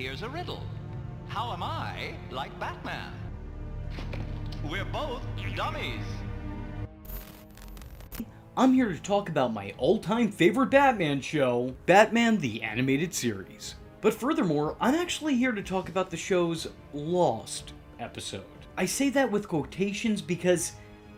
Here's a riddle. How am I like Batman? We're both dummies. I'm here to talk about my all-time favorite Batman show, Batman the Animated Series. But furthermore, I'm actually here to talk about the show's Lost episode. I say that with quotations because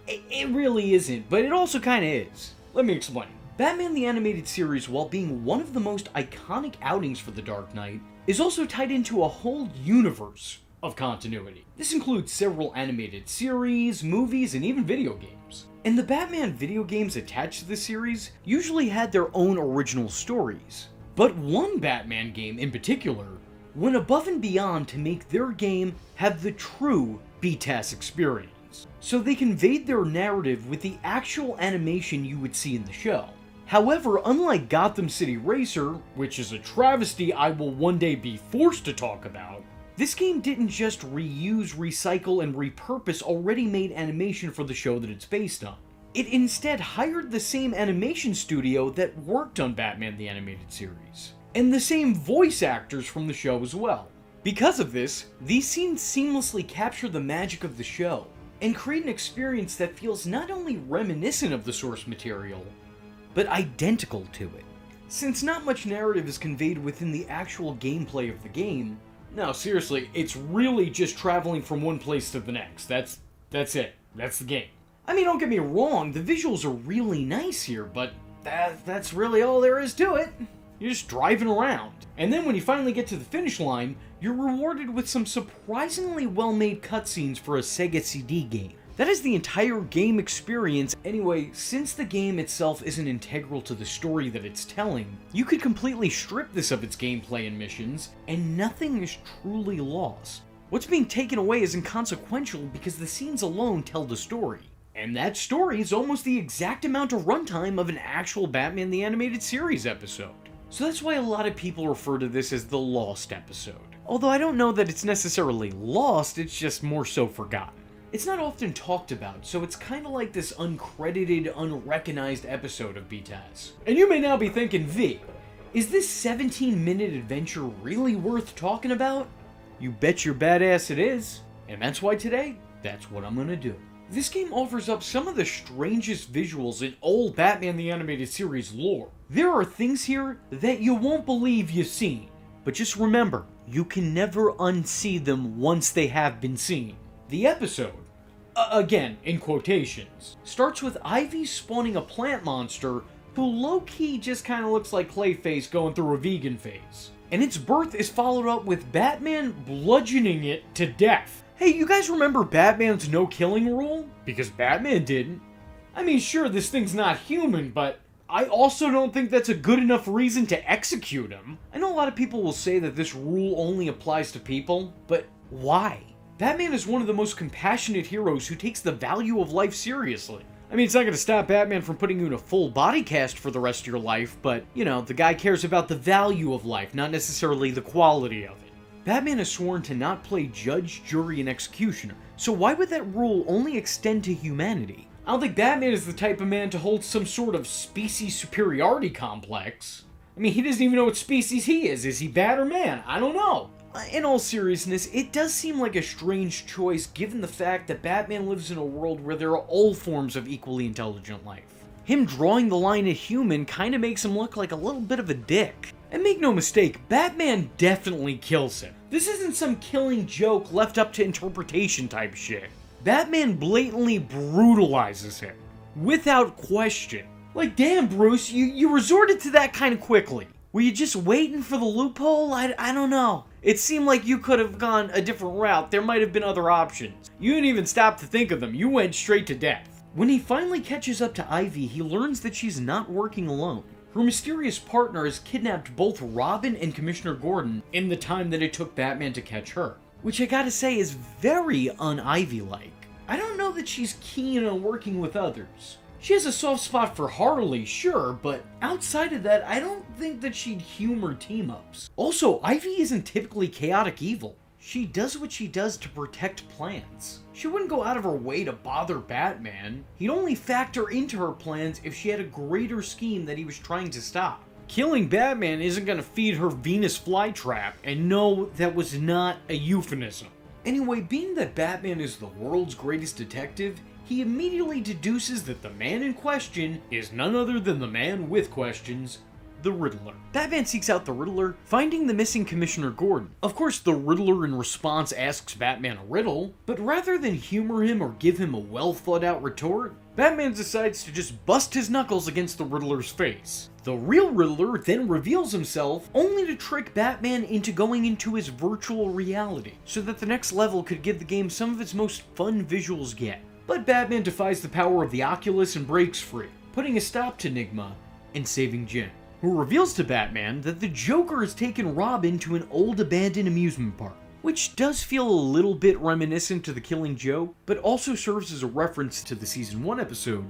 it really isn't, but it also kinda is. Let me explain. Batman the Animated Series, while being one of the most iconic outings for the Dark Knight, is also tied into a whole universe of continuity. This includes several animated series, movies, and even video games. And the Batman video games attached to the series usually had their own original stories. But one Batman game in particular went above and beyond to make their game have the true BTAS experience. So they conveyed their narrative with the actual animation you would see in the show. However, unlike Gotham City Racer, which is a travesty I will one day be forced to talk about, this game didn't just reuse, recycle, and repurpose already made animation for the show that it's based on. It instead hired the same animation studio that worked on Batman the Animated Series, and the same voice actors from the show as well. Because of this, these scenes seamlessly capture the magic of the show, and create an experience that feels not only reminiscent of the source material, but identical to it. Since not much narrative is conveyed within the actual gameplay of the game, no, seriously, it's really just traveling from one place to the next. That's it. That's the game. I mean, don't get me wrong, the visuals are really nice here, but that's really all there is to it. You're just driving around. And then when you finally get to the finish line, you're rewarded with some surprisingly well-made cutscenes for a Sega CD game. That is the entire game experience. Anyway, since the game itself isn't integral to the story that it's telling, you could completely strip this of its gameplay and missions, and nothing is truly lost. What's being taken away is inconsequential because the scenes alone tell the story. And that story is almost the exact amount of runtime of an actual Batman the Animated Series episode. So that's why a lot of people refer to this as the Lost episode. Although I don't know that it's necessarily lost, it's just more so forgotten. It's not often talked about, so it's kinda like this uncredited, unrecognized episode of BTAS. And you may now be thinking, V, is this 17-minute adventure really worth talking about? You bet your badass it is. And that's why today, that's what I'm gonna do. This game offers up some of the strangest visuals in all Batman the Animated Series lore. There are things here that you won't believe you've seen. But just remember, you can never unsee them once they have been seen. The episode, again, in quotations, starts with Ivy spawning a plant monster who low-key just kinda looks like Clayface going through a vegan phase. And its birth is followed up with Batman bludgeoning it to death. Hey, you guys remember Batman's no-killing rule? Because Batman didn't. I mean, sure, this thing's not human, but I also don't think that's a good enough reason to execute him. I know a lot of people will say that this rule only applies to people, but why? Batman is one of the most compassionate heroes who takes the value of life seriously. I mean, it's not going to stop Batman from putting you in a full body cast for the rest of your life, but, you know, the guy cares about the value of life, not necessarily the quality of it. Batman is sworn to not play judge, jury, and executioner, so why would that rule only extend to humanity? I don't think Batman is the type of man to hold some sort of species superiority complex. I mean, he doesn't even know what species he is. Is he bat or man? I don't know. In all seriousness, it does seem like a strange choice given the fact that Batman lives in a world where there are all forms of equally intelligent life. Him drawing the line at human kinda makes him look like a little bit of a dick. And make no mistake, Batman definitely kills him. This isn't some killing joke left up to interpretation type shit. Batman blatantly brutalizes him. Without question. Like, damn, Bruce, you resorted to that kinda quickly. Were you just waiting for the loophole? I don't know. It seemed like you could have gone a different route. There might have been other options. You didn't even stop to think of them. You went straight to death. When he finally catches up to Ivy, he learns that she's not working alone. Her mysterious partner has kidnapped both Robin and Commissioner Gordon in the time that it took Batman to catch her. Which I gotta say is very un-Ivy-like. I don't know that she's keen on working with others. She has a soft spot for Harley, sure, but outside of that, I don't think that she'd humor team-ups. Also, Ivy isn't typically chaotic evil. She does what she does to protect plans. She wouldn't go out of her way to bother Batman. He'd only factor into her plans if she had a greater scheme that he was trying to stop. Killing Batman isn't gonna feed her Venus flytrap, and no, that was not a euphemism. Anyway, being that Batman is the world's greatest detective, he immediately deduces that the man in question is none other than the man with questions, the Riddler. Batman seeks out the Riddler, finding the missing Commissioner Gordon. Of course, the Riddler in response asks Batman a riddle, but rather than humor him or give him a well-thought-out retort, Batman decides to just bust his knuckles against the Riddler's face. The real Riddler then reveals himself, only to trick Batman into going into his virtual reality, so that the next level could give the game some of its most fun visuals yet. But Batman defies the power of the Oculus and breaks free, putting a stop to Enigma and saving Jen, who reveals to Batman that the Joker has taken Robin to an old abandoned amusement park, which does feel a little bit reminiscent to The Killing Joke, but also serves as a reference to the Season 1 episode,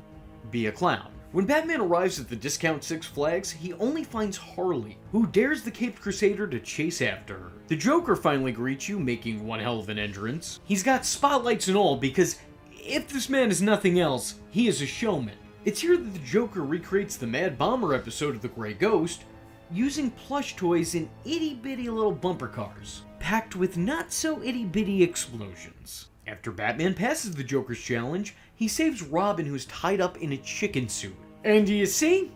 Be a Clown. When Batman arrives at the Discount Six Flags, he only finds Harley, who dares the Caped Crusader to chase after her. The Joker finally greets you, making one hell of an entrance. He's got spotlights and all, because if this man is nothing else, he is a showman. It's here that the Joker recreates the Mad Bomber episode of The Grey Ghost, using plush toys in itty-bitty little bumper cars, packed with not-so-itty-bitty explosions. After Batman passes the Joker's challenge, he saves Robin, who's tied up in a chicken suit. And do you see?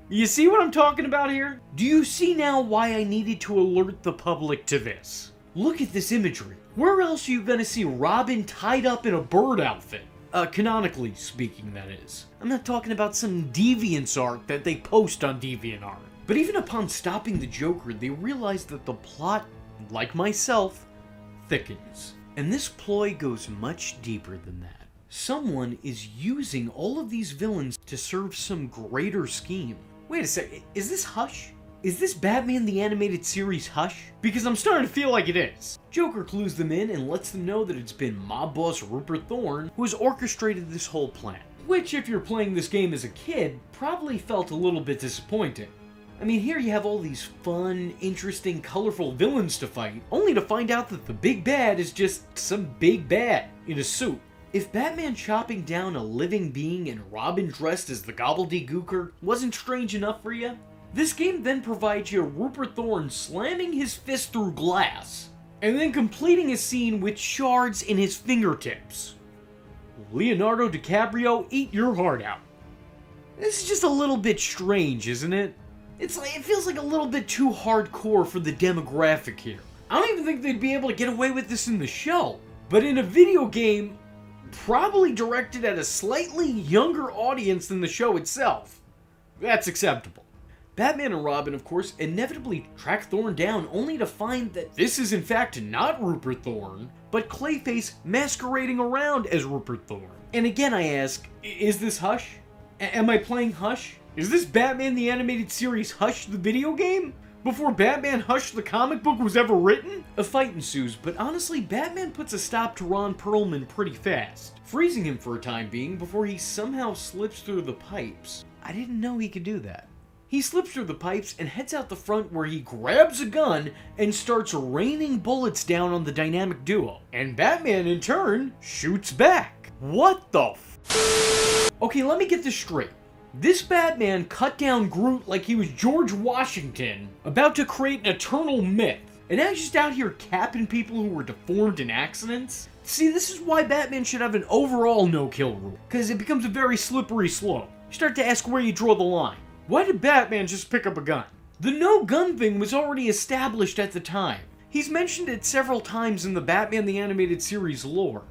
You see what I'm talking about here? Do you see now why I needed to alert the public to this? Look at this imagery. Where else are you gonna see Robin tied up in a bird outfit? Canonically speaking, that is. I'm not talking about some deviance art that they post on DeviantArt. But even upon stopping the Joker, they realize that the plot, like myself, thickens. And this ploy goes much deeper than that. Someone is using all of these villains to serve some greater scheme. Wait a sec, is this Hush? Is this Batman the Animated Series Hush? Because I'm starting to feel like it is. Joker clues them in and lets them know that it's been mob boss Rupert Thorne who has orchestrated this whole plan. Which, if you're playing this game as a kid, probably felt a little bit disappointing. I mean, here you have all these fun, interesting, colorful villains to fight, only to find out that the big bad is just some big bad in a suit. If Batman chopping down a living being and Robin dressed as the gobbledygooker wasn't strange enough for you, this game then provides you Rupert Thorne slamming his fist through glass, and then completing a scene with shards in his fingertips. Leonardo DiCaprio, eat your heart out. This is just a little bit strange, isn't it? It feels like a little bit too hardcore for the demographic here. I don't even think they'd be able to get away with this in the show. But in a video game, probably directed at a slightly younger audience than the show itself, that's acceptable. Batman and Robin, of course, inevitably track Thorne down only to find that this is in fact not Rupert Thorne, but Clayface masquerading around as Rupert Thorne. And again I ask, is this Hush? Am I playing Hush? Is this Batman the Animated Series Hush the video game? Before Batman Hush the comic book was ever written? A fight ensues, but honestly, Batman puts a stop to Ron Perlman pretty fast, freezing him for a time being before he somehow slips through the pipes. I didn't know he could do that. He slips through the pipes and heads out the front where he grabs a gun and starts raining bullets down on the dynamic duo. And Batman, in turn, shoots back. What the f? Okay, let me get this straight. This Batman cut down Groot like he was George Washington, about to create an eternal myth. And now he's just out here capping people who were deformed in accidents? See, this is why Batman should have an overall no-kill rule, because it becomes a very slippery slope. You start to ask where you draw the line. Why did Batman just pick up a gun? The no-gun thing was already established at the time. He's mentioned it several times in the Batman the Animated Series lore.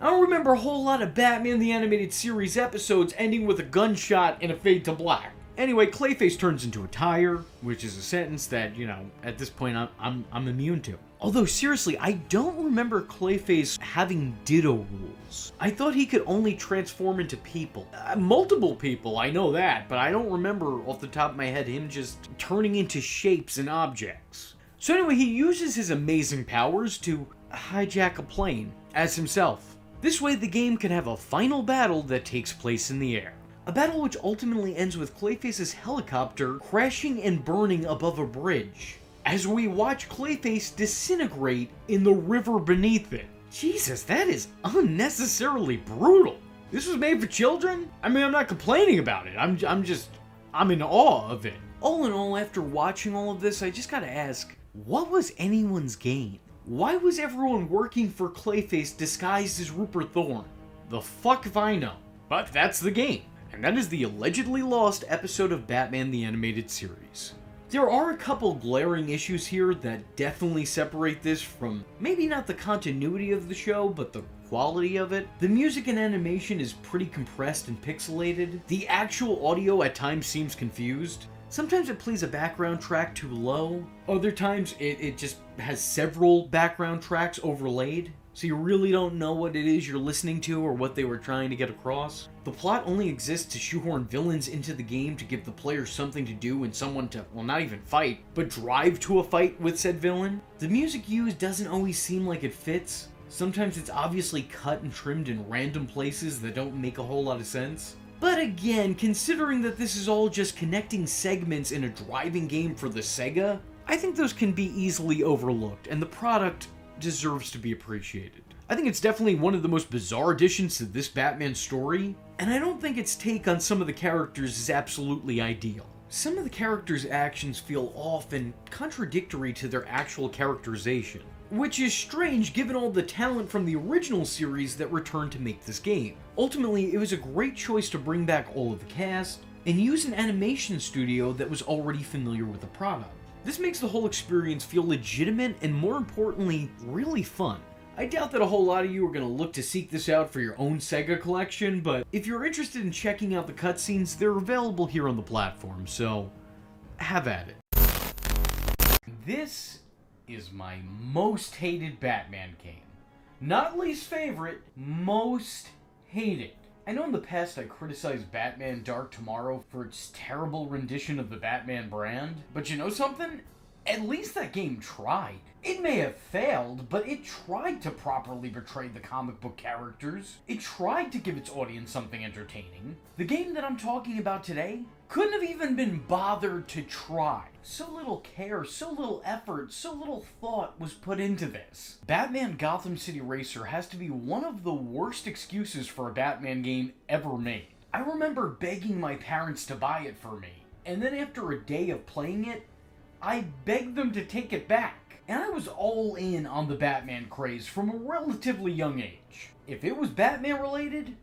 I don't remember a whole lot of Batman the Animated Series episodes ending with a gunshot and a fade to black. Anyway, Clayface turns into a tire, which is a sentence that, you know, at this point I'm immune to. Although, seriously, I don't remember Clayface having ditto rules. I thought he could only transform into people. Multiple people, I know that, but I don't remember off the top of my head him just turning into shapes and objects. So anyway, he uses his amazing powers to hijack a plane as himself. This way the game can have a final battle that takes place in the air. A battle which ultimately ends with Clayface's helicopter crashing and burning above a bridge, as we watch Clayface disintegrate in the river beneath it. Jesus, that is unnecessarily brutal. This was made for children? I mean, I'm not complaining about it. I'm in awe of it. All in all, after watching all of this, I just gotta ask, what was anyone's game? Why was everyone working for Clayface disguised as Rupert Thorne? The fuck if I know. But that's the game, and that is the allegedly lost episode of Batman the Animated Series. There are a couple glaring issues here that definitely separate this from maybe not the continuity of the show, but the quality of it. The music and animation is pretty compressed and pixelated. The actual audio at times seems confused. Sometimes it plays a background track too low. Other times it just has several background tracks overlaid, so you really don't know what it is you're listening to or what they were trying to get across. The plot only exists to shoehorn villains into the game to give the player something to do and someone to, well, not even fight, but drive to a fight with said villain. The music used doesn't always seem like it fits. Sometimes it's obviously cut and trimmed in random places that don't make a whole lot of sense. But again, considering that this is all just connecting segments in a driving game for the Sega, I think those can be easily overlooked, and the product deserves to be appreciated. I think it's definitely one of the most bizarre additions to this Batman story, and I don't think its take on some of the characters is absolutely ideal. Some of the characters' actions feel off and contradictory to their actual characterization, which is strange given all the talent from the original series that returned to make this game. Ultimately, it was a great choice to bring back all of the cast and use an animation studio that was already familiar with the product. This makes the whole experience feel legitimate and, more importantly, really fun. I doubt that a whole lot of you are going to look to seek this out for your own Sega collection, but if you're interested in checking out the cutscenes, they're available here on the platform, so have at it. This is my most hated Batman game. Not least favorite, most hated. I know in the past I criticized Batman Dark Tomorrow for its terrible rendition of the Batman brand, but you know something? At least that game tried. It may have failed, but it tried to properly portray the comic book characters. It tried to give its audience something entertaining. The game that I'm talking about today couldn't have even been bothered to try. So little care, so little effort, so little thought was put into this. Batman Gotham City Racer has to be one of the worst excuses for a Batman game ever made. I remember begging my parents to buy it for me, and then after a day of playing it, I begged them to take it back. And I was all in on the Batman craze from a relatively young age. If it was Batman related,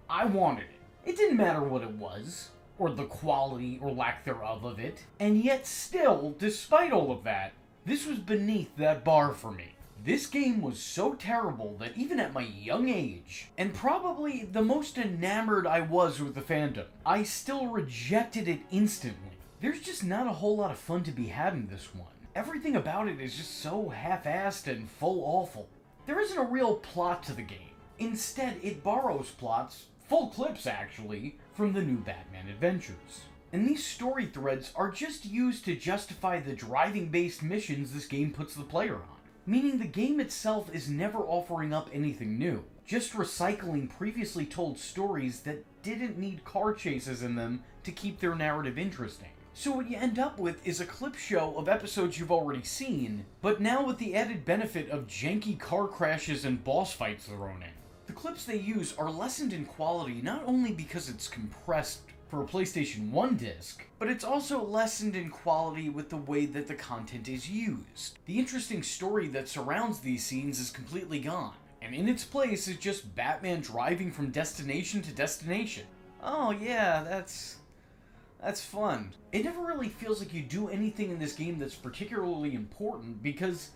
I wanted it. It didn't matter what it was, or the quality or lack thereof of it, and yet still, despite all of that, this was beneath that bar for me. This game was so terrible that even at my young age, and probably the most enamored I was with the fandom, I still rejected it instantly. There's just not a whole lot of fun to be had in this one. Everything about it is just so half-assed and full awful. There isn't a real plot to the game. Instead, it borrows plots, full clips actually, from the new Batman adventures. And these story threads are just used to justify the driving-based missions this game puts the player on. Meaning the game itself is never offering up anything new, just recycling previously told stories that didn't need car chases in them to keep their narrative interesting. So what you end up with is a clip show of episodes you've already seen, but now with the added benefit of janky car crashes and boss fights thrown in. The clips they use are lessened in quality not only because it's compressed for a PlayStation 1 disc, but it's also lessened in quality with the way that the content is used. The interesting story that surrounds these scenes is completely gone, and in its place is just Batman driving from destination to destination. Oh yeah, that's fun. It never really feels like you do anything in this game that's particularly important because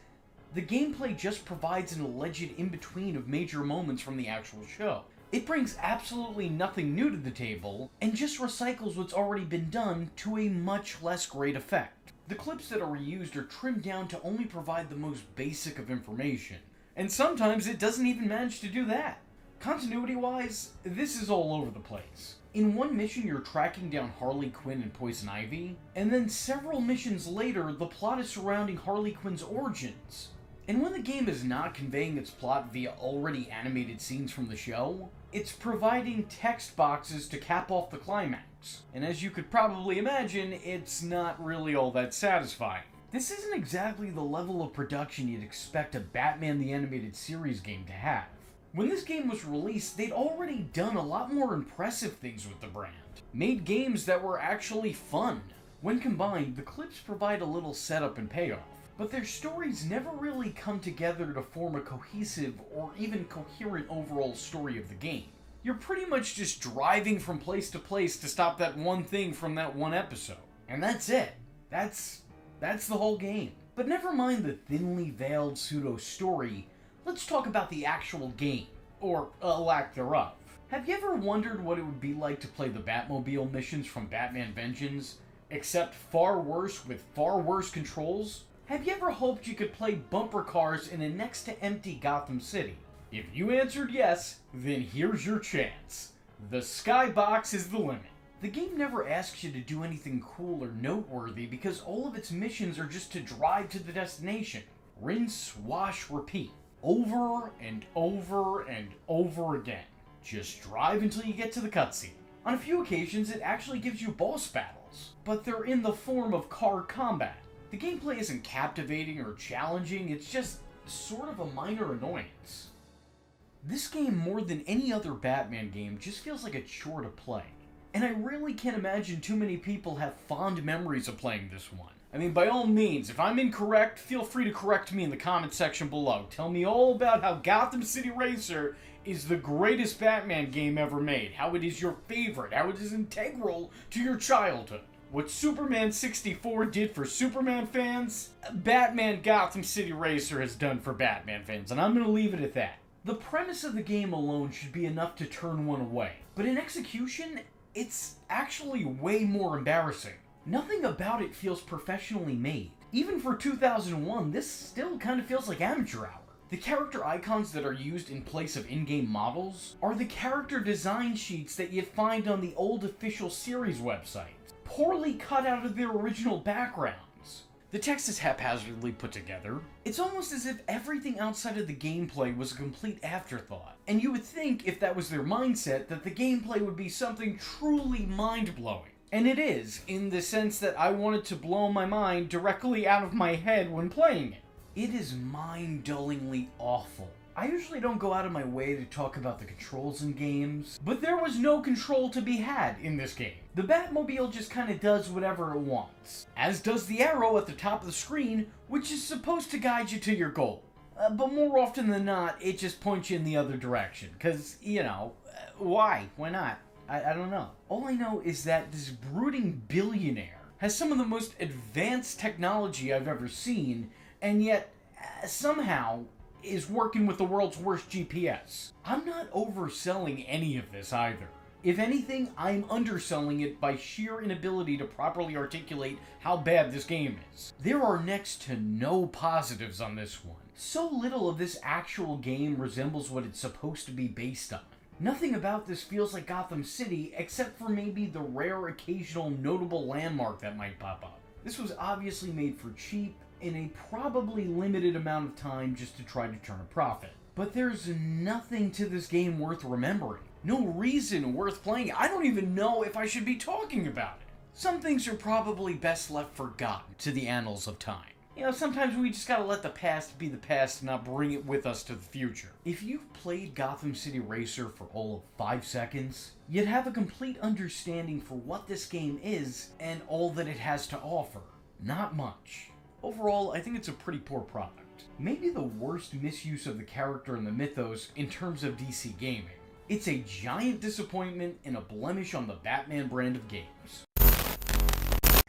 the gameplay just provides an alleged in-between of major moments from the actual show. It brings absolutely nothing new to the table and just recycles what's already been done to a much less great effect. The clips that are reused are trimmed down to only provide the most basic of information, and sometimes it doesn't even manage to do that. Continuity-wise, this is all over the place. In one mission, you're tracking down Harley Quinn and Poison Ivy, and then several missions later, the plot is surrounding Harley Quinn's origins. And when the game is not conveying its plot via already animated scenes from the show, it's providing text boxes to cap off the climax. And as you could probably imagine, it's not really all that satisfying. This isn't exactly the level of production you'd expect a Batman the Animated Series game to have. When this game was released, they'd already done a lot more impressive things with the brand. Made games that were actually fun, When combined, the clips provide a little setup and payoff, but their stories never really come together to form a cohesive or even coherent overall story of the game. You're pretty much just driving from place to place to stop that one thing from that one episode. And that's it. That's the whole game. But never mind the thinly veiled pseudo-story, let's talk about the actual game, or a lack thereof. Have you ever wondered what it would be like to play the Batmobile missions from Batman Vengeance, except far worse with far worse controls? Have you ever hoped you could play bumper cars in a next-to-empty Gotham City? If you answered yes, then here's your chance. The skybox is the limit. The game never asks you to do anything cool or noteworthy because all of its missions are just to drive to the destination. Rinse, wash, repeat. Over and over and over again. Just drive until you get to the cutscene. On a few occasions, it actually gives you boss battles, but they're in the form of car combat. The gameplay isn't captivating or challenging, it's just sort of a minor annoyance. This game, more than any other Batman game, just feels like a chore to play. And I really can't imagine too many people have fond memories of playing this one. I mean, by all means, if I'm incorrect, feel free to correct me in the comment section below. Tell me all about how Gotham City Racer is the greatest Batman game ever made, how it is your favorite, how it is integral to your childhood. What Superman 64 did for Superman fans, Batman Gotham City Racer has done for Batman fans, and I'm going to leave it at that. The premise of the game alone should be enough to turn one away, but in execution, it's actually way more embarrassing. Nothing about it feels professionally made. Even for 2001, this still kind of feels like amateur hour. The character icons that are used in place of in-game models are the character design sheets that you'd find on the old official series websites, poorly cut out of their original backgrounds. The text is haphazardly put together. It's almost as if everything outside of the gameplay was a complete afterthought. And you would think, if that was their mindset, that the gameplay would be something truly mind-blowing. And it is, in the sense that I wanted to blow my mind directly out of my head when playing it. It is mind-dullingly awful. I usually don't go out of my way to talk about the controls in games, but there was no control to be had in this game. The Batmobile just kind of does whatever it wants, as does the arrow at the top of the screen, which is supposed to guide you to your goal. But more often than not, it just points you in the other direction, because, you know, why? Why not? I don't know. All I know is that this brooding billionaire has some of the most advanced technology I've ever seen, and yet, somehow, is working with the world's worst GPS. I'm not overselling any of this either. If anything, I'm underselling it by sheer inability to properly articulate how bad this game is. There are next to no positives on this one. So little of this actual game resembles what it's supposed to be based on. Nothing about this feels like Gotham City, except for maybe the rare occasional notable landmark that might pop up. This was obviously made for cheap, in a probably limited amount of time just to try to turn a profit. But there's nothing to this game worth remembering. No reason worth playing. I don't even know if I should be talking about it. Some things are probably best left forgotten to the annals of time. You know, sometimes we just gotta let the past be the past and not bring it with us to the future. If you've played Gotham City Racer for all of 5 seconds, you'd have a complete understanding for what this game is and all that it has to offer. Not much. Overall, I think it's a pretty poor product. Maybe the worst misuse of the character and the mythos in terms of DC gaming. It's a giant disappointment and a blemish on the Batman brand of games.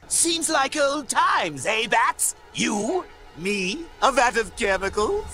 Seems like old times, eh, Bats? You, me, a vat of chemicals?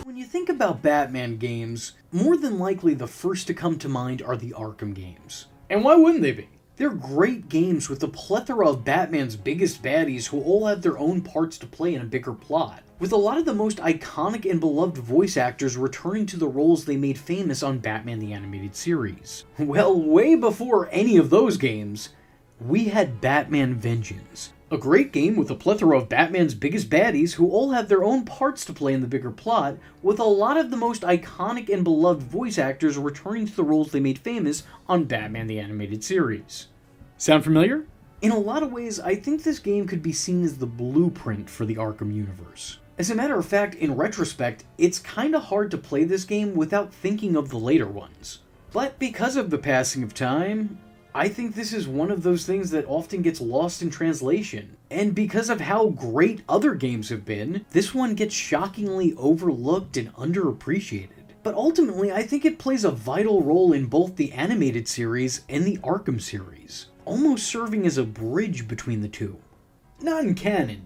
When you think about Batman games, more than likely the first to come to mind are the Arkham games. And why wouldn't they be? They're great games with a plethora of Batman's biggest baddies who all have their own parts to play in a bigger plot, with a lot of the most iconic and beloved voice actors returning to the roles they made famous on Batman the Animated Series. Well, way before any of those games, we had Batman Vengeance, a great game with a plethora of Batman's biggest baddies who all have their own parts to play in the bigger plot, with a lot of the most iconic and beloved voice actors returning to the roles they made famous on Batman the Animated Series. Sound familiar? In a lot of ways, I think this game could be seen as the blueprint for the Arkham universe. As a matter of fact, in retrospect, it's kinda hard to play this game without thinking of the later ones. But because of the passing of time, I think this is one of those things that often gets lost in translation. And because of how great other games have been, this one gets shockingly overlooked and underappreciated. But ultimately, I think it plays a vital role in both the animated series and the Arkham series, almost serving as a bridge between the two. Not in canon,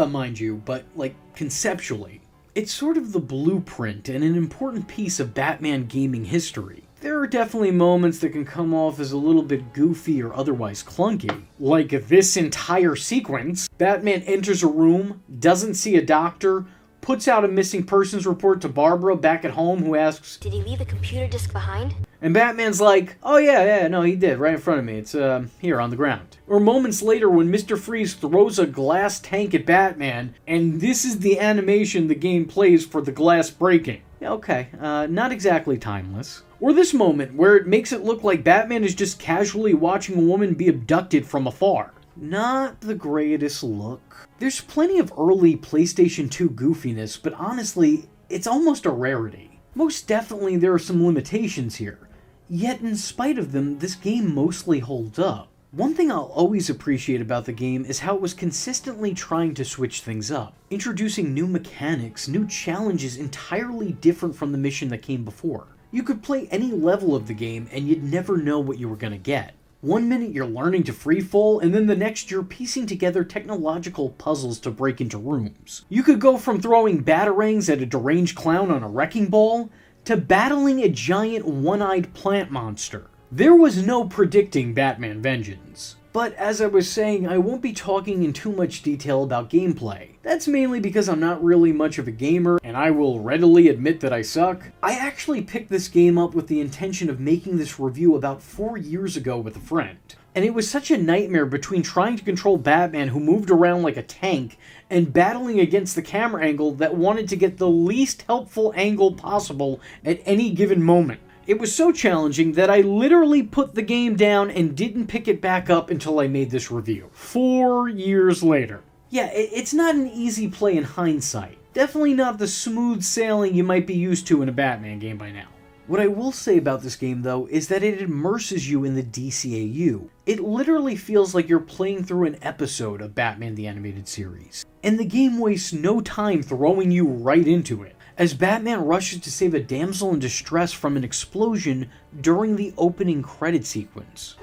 mind you, but, like, conceptually. It's sort of the blueprint and an important piece of Batman gaming history. There are definitely moments that can come off as a little bit goofy or otherwise clunky. Like this entire sequence. Batman enters a room, doesn't see a doctor, puts out a missing persons report to Barbara back at home, who asks, "Did he leave the computer disk behind?" And Batman's like, "Oh yeah, no, he did, right in front of me. It's, here on the ground." Or moments later when Mr. Freeze throws a glass tank at Batman, and this is the animation the game plays for the glass breaking. Okay, not exactly timeless. Or this moment where it makes it look like Batman is just casually watching a woman be abducted from afar. Not the greatest look. There's plenty of early PlayStation 2 goofiness, but honestly, it's almost a rarity. Most definitely there are some limitations here. Yet in spite of them, this game mostly holds up. One thing I'll always appreciate about the game is how it was consistently trying to switch things up, introducing new mechanics, new challenges entirely different from the mission that came before. You could play any level of the game and you'd never know what you were gonna get. One minute you're learning to freefall, and then the next you're piecing together technological puzzles to break into rooms. You could go from throwing batarangs at a deranged clown on a wrecking ball, to battling a giant one-eyed plant monster. There was no predicting Batman Vengeance. But as I was saying, I won't be talking in too much detail about gameplay. That's mainly because I'm not really much of a gamer, and I will readily admit that I suck. I actually picked this game up with the intention of making this review about 4 years ago with a friend. And it was such a nightmare between trying to control Batman, who moved around like a tank, and battling against the camera angle that wanted to get the least helpful angle possible at any given moment. It was so challenging that I literally put the game down and didn't pick it back up until I made this review. 4 years later. Yeah, it's not an easy play in hindsight. Definitely not the smooth sailing you might be used to in a Batman game by now. What I will say about this game, though, is that it immerses you in the DCAU. It literally feels like you're playing through an episode of Batman the Animated Series. And the game wastes no time throwing you right into it, as Batman rushes to save a damsel in distress from an explosion during the opening credit sequence.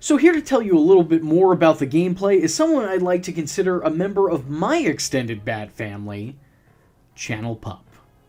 So here to tell you a little bit more about the gameplay is someone I'd like to consider a member of my extended Bat family, Channel Pup.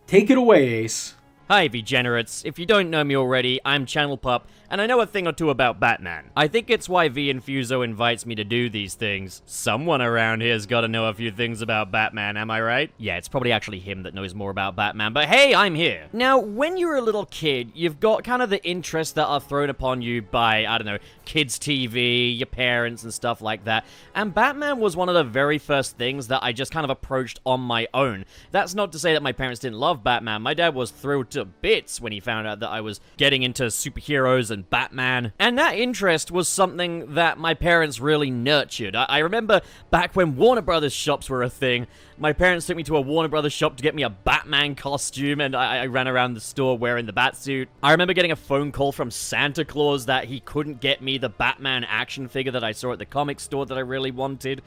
Take it away, Ace. Hi, Degenerates. If you don't know me already, I'm Channel Pup, and I know a thing or two about Batman. I think it's why Infuso invites me to do these things. Someone around here's gotta know a few things about Batman, am I right? Yeah, it's probably actually him that knows more about Batman, but hey, I'm here! Now, when you're a little kid, you've got kind of the interests that are thrown upon you by, I don't know, kids' TV, your parents, and stuff like that, and Batman was one of the very first things that I just kind of approached on my own. That's not to say that my parents didn't love Batman. My dad was thrilled to bits when he found out that I was getting into superheroes and Batman, and that interest was something that my parents really nurtured. I remember back when Warner Brothers shops were a thing, my parents took me to a Warner Brothers shop to get me a Batman costume, and I ran around the store wearing the Batsuit. I remember getting a phone call from Santa Claus that he couldn't get me the Batman action figure that I saw at the comic store that I really wanted.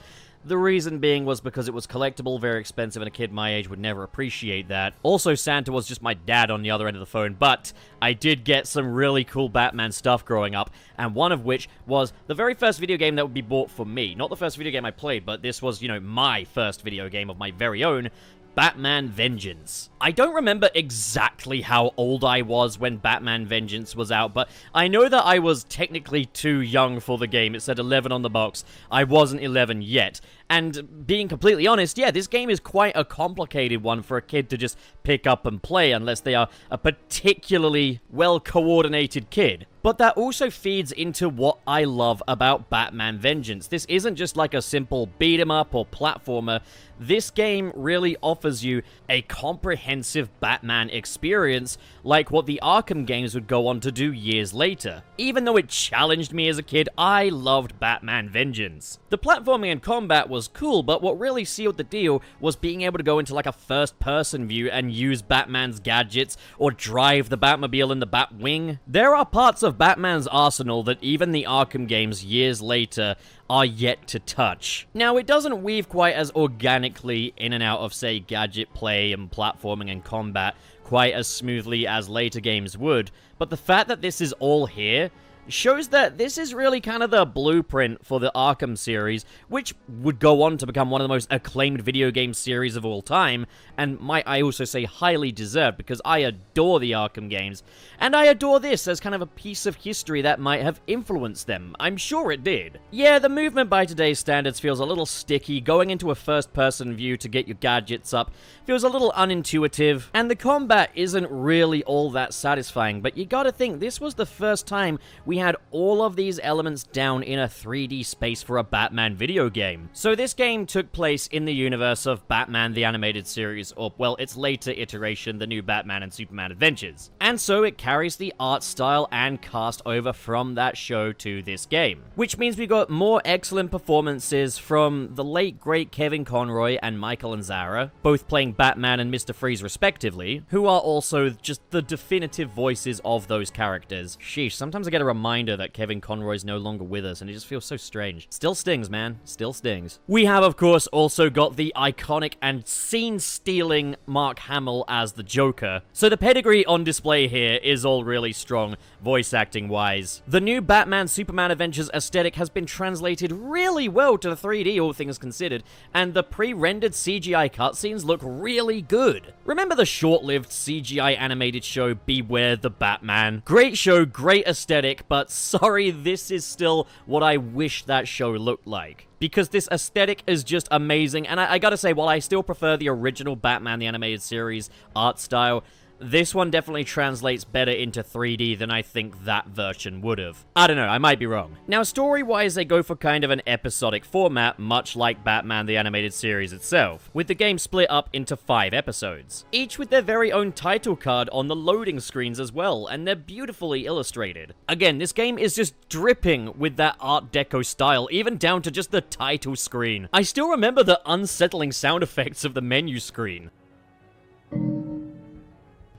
The reason being was because it was collectible, very expensive, and a kid my age would never appreciate that. Also, Santa was just my dad on the other end of the phone, but I did get some really cool Batman stuff growing up, and one of which was the very first video game that would be bought for me. Not the first video game I played, but this was, you know, my first video game of my very own, Batman Vengeance. I don't remember exactly how old I was when Batman Vengeance was out, but I know that I was technically too young for the game. It said 11 on the box. I wasn't 11 yet. And being completely honest, yeah, this game is quite a complicated one for a kid to just pick up and play unless they are a particularly well-coordinated kid. But that also feeds into what I love about Batman Vengeance. This isn't just like a simple beat-em-up or platformer. This game really offers you a comprehensive Batman experience like what the Arkham games would go on to do years later. Even though it challenged me as a kid, I loved Batman Vengeance. The platforming and combat was cool, but what really sealed the deal was being able to go into like a first-person view and use Batman's gadgets or drive the Batmobile in the Batwing. There are parts of Batman's arsenal that even the Arkham games years later are yet to touch. Now, it doesn't weave quite as organically in and out of, say, gadget play and platforming and combat quite as smoothly as later games would, but the fact that this is all here shows that this is really kind of the blueprint for the Arkham series, which would go on to become one of the most acclaimed video game series of all time, and might I also say highly deserved, because I adore the Arkham games, and I adore this as kind of a piece of history that might have influenced them. I'm sure it did. Yeah, the movement by today's standards feels a little sticky. Going into a first-person view to get your gadgets up feels a little unintuitive, and the combat isn't really all that satisfying, but you gotta think, this was the first time we had all of these elements down in a 3D space for a Batman video game. So this game took place in the universe of Batman the Animated Series, or, well, its later iteration, the new Batman and Superman Adventures. And so it carries the art style and cast over from that show to this game. Which means we got more excellent performances from the late great Kevin Conroy and Michael Anzara, both playing Batman and Mr. Freeze respectively, who are also just the definitive voices of those characters. Sheesh, sometimes I get a reminder that Kevin Conroy's no longer with us, and it just feels so strange. Still stings, man. Still stings. We have, of course, also got the iconic and scene-stealing Mark Hamill as the Joker. So the pedigree on display here is all really strong, voice acting-wise. The new Batman Superman Adventures aesthetic has been translated really well to the 3D, all things considered, and the pre-rendered CGI cutscenes look really good. Remember the short-lived CGI animated show Beware the Batman? Great show, great aesthetic, but sorry, this is still what I wish that show looked like. Because this aesthetic is just amazing, and I gotta say, while I still prefer the original Batman the Animated Series art style, this one definitely translates better into 3D than I think that version would have. I don't know, I might be wrong. Now, story-wise, they go for kind of an episodic format, much like Batman the Animated Series itself, with the game split up into 5 episodes, each with their very own title card on the loading screens as well, and they're beautifully illustrated. Again, this game is just dripping with that Art Deco style, even down to just the title screen. I still remember the unsettling sound effects of the menu screen.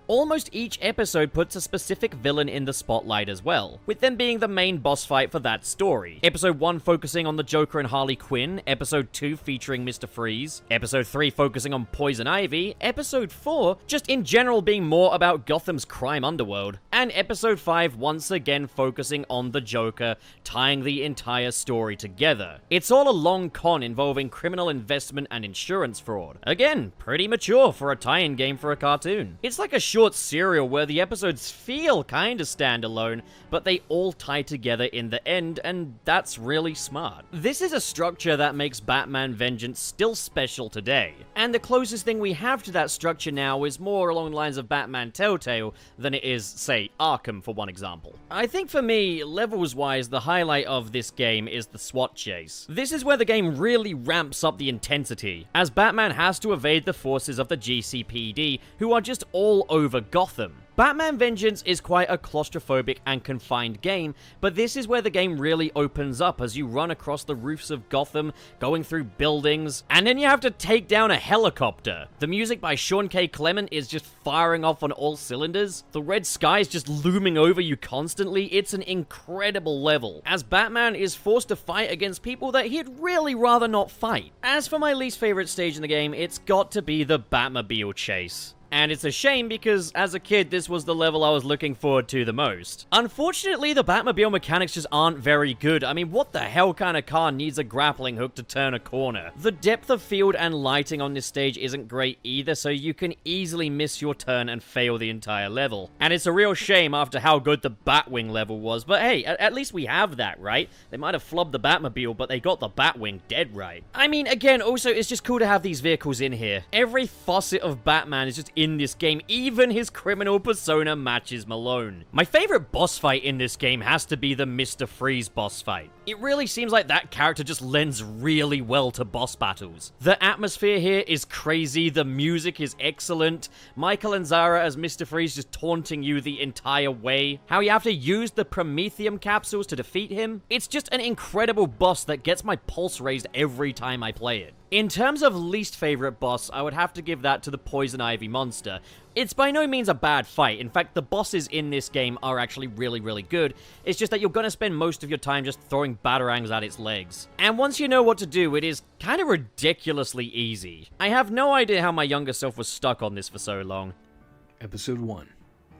Almost each episode puts a specific villain in the spotlight as well, with them being the main boss fight for that story. Episode 1 focusing on the Joker and Harley Quinn, Episode 2 featuring Mr. Freeze, Episode 3 focusing on Poison Ivy, Episode 4 just in general being more about Gotham's crime underworld, and Episode 5 once again focusing on the Joker, tying the entire story together. It's all a long con involving criminal investment and insurance fraud. Again, pretty mature for a tie-in game for a cartoon. It's like a short serial where the episodes feel kinda standalone, but they all tie together in the end, and that's really smart. This is a structure that makes Batman Vengeance still special today, and the closest thing we have to that structure now is more along the lines of Batman Telltale than it is, say, Arkham, for one example. I think for me, levels-wise, the highlight of this game is the SWAT chase. This is where the game really ramps up the intensity, as Batman has to evade the forces of the GCPD, who are just all over Gotham. Batman Vengeance is quite a claustrophobic and confined game, but this is where the game really opens up as you run across the roofs of Gotham, going through buildings, and then you have to take down a helicopter. The music by Sean K. Clement is just firing off on all cylinders. The red sky is just looming over you constantly. It's an incredible level, as Batman is forced to fight against people that he'd really rather not fight. As for my least favorite stage in the game, it's got to be the Batmobile chase. And it's a shame because, as a kid, this was the level I was looking forward to the most. Unfortunately, the Batmobile mechanics just aren't very good. I mean, what the hell kind of car needs a grappling hook to turn a corner? The depth of field and lighting on this stage isn't great either, so you can easily miss your turn and fail the entire level. And it's a real shame after how good the Batwing level was, but hey, at least we have that, right? They might have flubbed the Batmobile, but they got the Batwing dead right. I mean, again, also, it's just cool to have these vehicles in here. Every facet of Batman is just in this game. Even his criminal persona matches Malone. My favorite boss fight in this game has to be the Mr. Freeze boss fight. It really seems like that character just lends really well to boss battles. The atmosphere here is crazy, the music is excellent, Michael and Zara as Mr. Freeze just taunting you the entire way, how you have to use the Prometheum capsules to defeat him. It's just an incredible boss that gets my pulse raised every time I play it. In terms of least favorite boss, I would have to give that to the Poison Ivy monster. It's by no means a bad fight. In fact, the bosses in this game are actually really good. It's just that you're gonna spend most of your time just throwing batarangs at its legs. And once you know what to do, it is kind of ridiculously easy. I have no idea how my younger self was stuck on this for so long. Episode 1,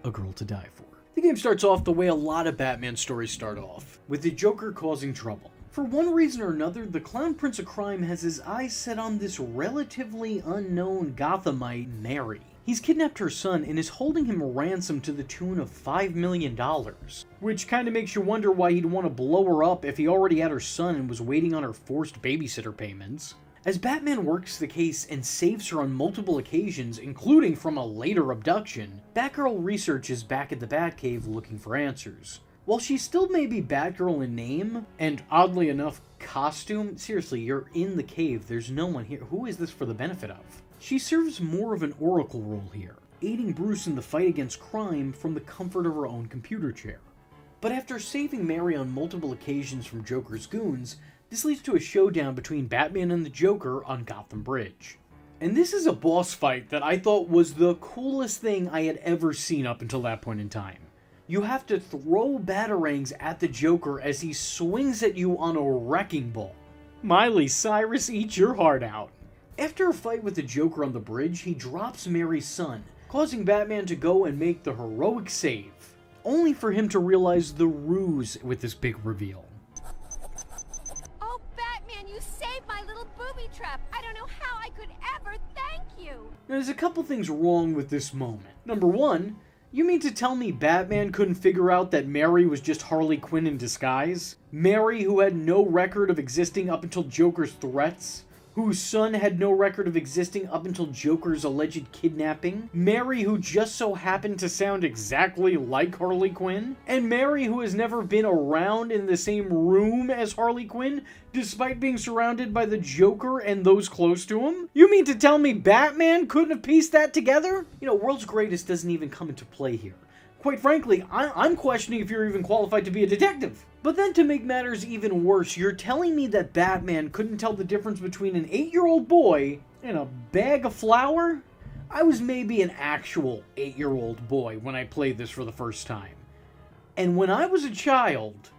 A Girl to Die For. The game starts off the way a lot of Batman stories start off, with the Joker causing trouble. For one reason or another, the Clown Prince of Crime has his eyes set on this relatively unknown Gothamite, Mary. He's kidnapped her son and is holding him ransom to the tune of $5 million. Which kinda makes you wonder why he'd want to blow her up if he already had her son and was waiting on her forced babysitter payments. As Batman works the case and saves her on multiple occasions, including from a later abduction, Batgirl researches back at the Batcave looking for answers. While she still may be Batgirl in name, and oddly enough, costume, seriously, you're in the cave, there's no one here, who is this for the benefit of? She serves more of an oracle role here, aiding Bruce in the fight against crime from the comfort of her own computer chair. But after saving Mary on multiple occasions from Joker's goons, this leads to a showdown between Batman and the Joker on Gotham Bridge. And this is a boss fight that I thought was the coolest thing I had ever seen up until that point in time. You have to throw batarangs at the Joker as he swings at you on a wrecking ball. Miley Cyrus, eat your heart out. After a fight with the Joker on the bridge, he drops Mary's son, causing Batman to go and make the heroic save, only for him to realize the ruse with this big reveal. Oh, Batman, you saved my little booby trap. I don't know how I could ever thank you. Now, there's a couple things wrong with this moment. Number one, you mean to tell me Batman couldn't figure out that Mary was just Harley Quinn in disguise? Mary, who had no record of existing up until Joker's threats? Whose son had no record of existing up until Joker's alleged kidnapping? Mary, who just so happened to sound exactly like Harley Quinn? And Mary, who has never been around in the same room as Harley Quinn, despite being surrounded by the Joker and those close to him? You mean to tell me Batman couldn't have pieced that together? You know, World's Greatest doesn't even come into play here. Quite frankly, I'm questioning if you're even qualified to be a detective. But then to make matters even worse, you're telling me that Batman couldn't tell the difference between an 8-year-old boy and a bag of flour? I was maybe an actual 8-year-old boy when I played this for the first time. And when I was a child,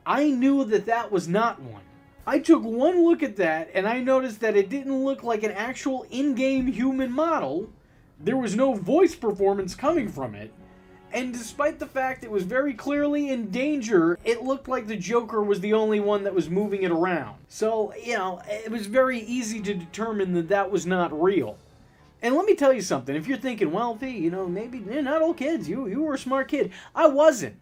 I knew that that was not one. I took one look at that and I noticed that it didn't look like an actual in-game human model. There was no voice performance coming from it. And despite the fact it was very clearly in danger, it looked like the Joker was the only one that was moving it around. So, you know, it was very easy to determine that that was not real. And let me tell you something, if you're thinking, well, V, you know, maybe not all kids, you were a smart kid. I wasn't.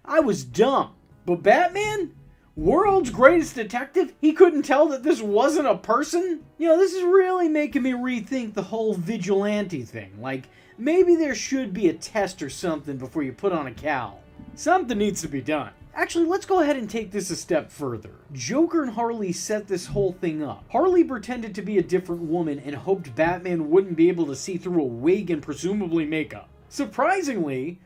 I was dumb. But Batman? World's greatest detective? He couldn't tell that this wasn't a person? You know, this is really making me rethink the whole vigilante thing. Like, maybe there should be a test or something before you put on a cowl. Something needs to be done. Actually, let's go ahead and take this a step further. Joker and Harley set this whole thing up. Harley pretended to be a different woman and hoped Batman wouldn't be able to see through a wig and presumably makeup. Surprisingly,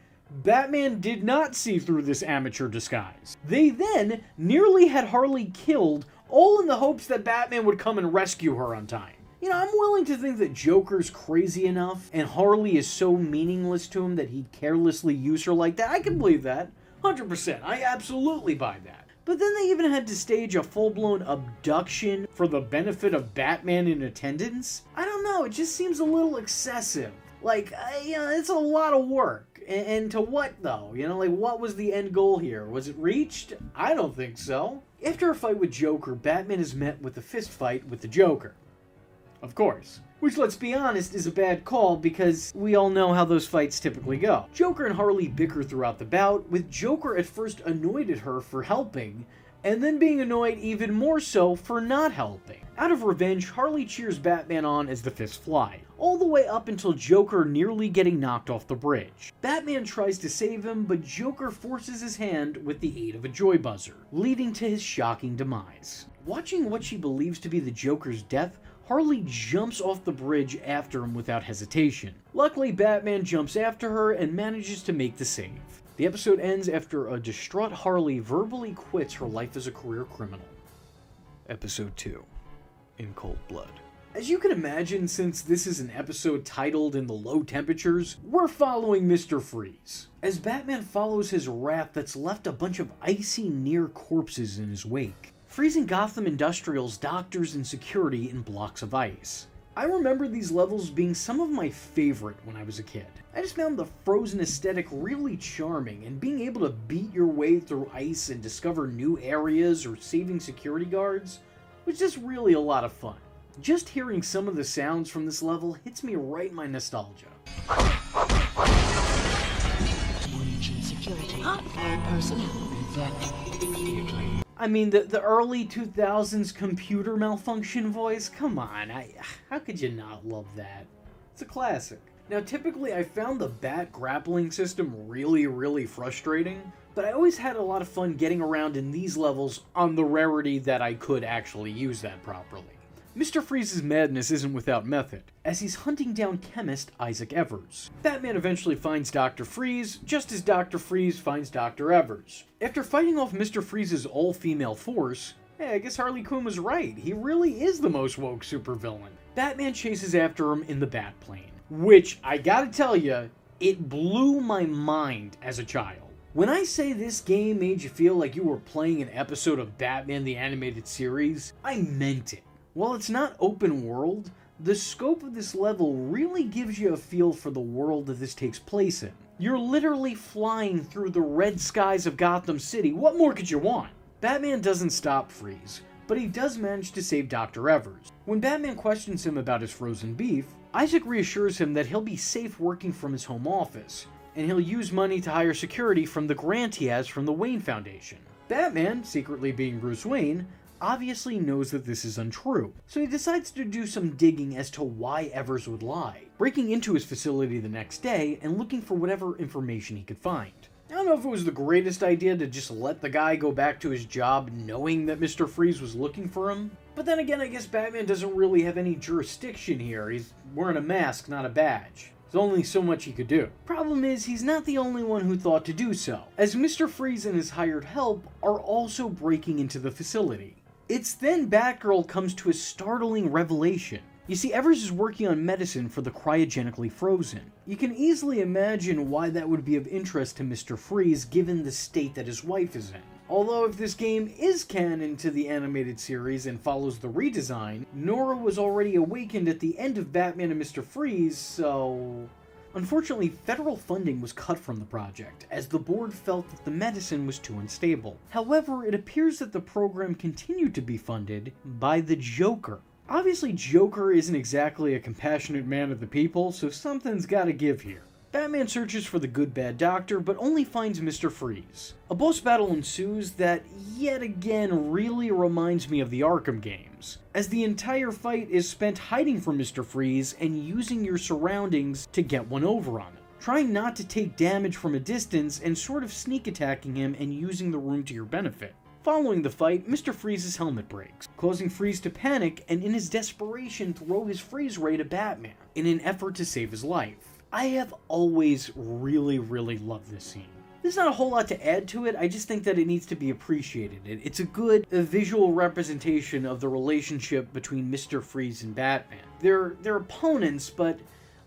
Batman did not see through this amateur disguise. They then nearly had Harley killed, all in the hopes that Batman would come and rescue her on time. You know, I'm willing to think that Joker's crazy enough, and Harley is so meaningless to him that he'd carelessly use her like that. I can believe that. 100%. I absolutely buy that. But then they even had to stage a full-blown abduction for the benefit of Batman in attendance? I don't know, it just seems a little excessive. Like, you know, it's a lot of work. And to what, though? You know, like, what was the end goal here? Was it reached? I don't think so. After a fight with Joker, Batman is met with a fist fight with the Joker. Of course. Which, let's be honest, is a bad call because we all know how those fights typically go. Joker and Harley bicker throughout the bout, with Joker at first annoyed at her for helping, and then being annoyed even more so for not helping. Out of revenge, Harley cheers Batman on as the fists fly, all the way up until Joker nearly getting knocked off the bridge. Batman tries to save him, but Joker forces his hand with the aid of a joy buzzer, leading to his shocking demise. Watching what she believes to be the Joker's death, Harley jumps off the bridge after him without hesitation. Luckily, Batman jumps after her and manages to make the save. The episode ends after a distraught Harley verbally quits her life as a career criminal. Episode 2. In Cold Blood. As you can imagine, since this is an episode titled In the Low Temperatures, we're following Mr. Freeze, as Batman follows his wrath that's left a bunch of icy near corpses in his wake, freezing Gotham Industrial's doctors and security in blocks of ice. I remember these levels being some of my favorite when I was a kid. I just found the frozen aesthetic really charming, and being able to beat your way through ice and discover new areas or saving security guards was just really a lot of fun. Just hearing some of the sounds from this level hits me right in my nostalgia. I mean, the early 2000s computer malfunction voice? Come on, how could you not love that? It's a classic. Now, typically I found the bat grappling system really frustrating, but I always had a lot of fun getting around in these levels on the rarity that I could actually use that properly. Mr. Freeze's madness isn't without method, as he's hunting down chemist Isaac Evers. Batman eventually finds Dr. Freeze, just as Dr. Freeze finds Dr. Evers. After fighting off Mr. Freeze's all-female force, hey, I guess Harley Quinn was right, he really is the most woke supervillain. Batman chases after him in the Batplane, which, I gotta tell ya, it blew my mind as a child. When I say this game made you feel like you were playing an episode of Batman the Animated Series, I meant it. While it's not open world, the scope of this level really gives you a feel for the world that this takes place in. You're literally flying through the red skies of Gotham City. What more could you want? Batman doesn't stop Freeze, but he does manage to save Dr. Evers. When Batman questions him about his frozen beef, Isaac reassures him that he'll be safe working from his home office, and he'll use money to hire security from the grant he has from the Wayne Foundation. Batman, secretly being Bruce Wayne, obviously knows that this is untrue, so he decides to do some digging as to why Evers would lie, breaking into his facility the next day and looking for whatever information he could find. I don't know if it was the greatest idea to just let the guy go back to his job knowing that Mr. Freeze was looking for him, but then again, I guess Batman doesn't really have any jurisdiction here. He's wearing a mask, not a badge. There's only so much he could do. Problem is, he's not the only one who thought to do so, as Mr. Freeze and his hired help are also breaking into the facility. It's then Batgirl comes to a startling revelation. You see, Evers is working on medicine for the cryogenically frozen. You can easily imagine why that would be of interest to Mr. Freeze given the state that his wife is in. Although if this game is canon to the animated series and follows the redesign, Nora was already awakened at the end of Batman and Mr. Freeze, so... Unfortunately, federal funding was cut from the project, as the board felt that the medicine was too unstable. However, it appears that the program continued to be funded by the Joker. Obviously, Joker isn't exactly a compassionate man of the people, so something's gotta give here. Batman searches for the good bad doctor, but only finds Mr. Freeze. A boss battle ensues that, yet again, really reminds me of the Arkham games, as the entire fight is spent hiding from Mr. Freeze and using your surroundings to get one over on him, trying not to take damage from a distance and sort of sneak attacking him and using the room to your benefit. Following the fight, Mr. Freeze's helmet breaks, causing Freeze to panic and in his desperation throw his freeze ray to Batman in an effort to save his life. I have always really loved this scene. There's not a whole lot to add to it, I just think that it needs to be appreciated. It's a good visual representation of the relationship between Mr. Freeze and Batman. They're opponents, but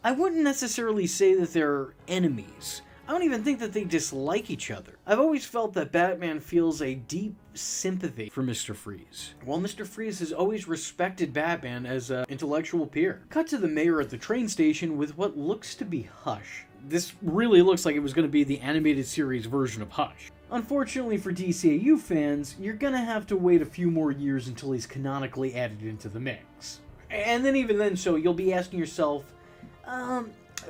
I wouldn't necessarily say that they're enemies. I don't even think that they dislike each other. I've always felt that Batman feels a deep sympathy for Mr. Freeze, while Mr. Freeze has always respected Batman as an intellectual peer. Cut to the mayor at the train station with what looks to be Hush. This really looks like it was going to be the animated series version of Hush. Unfortunately for DCAU fans, you're going to have to wait a few more years until he's canonically added into the mix. And then even then, so you'll be asking yourself,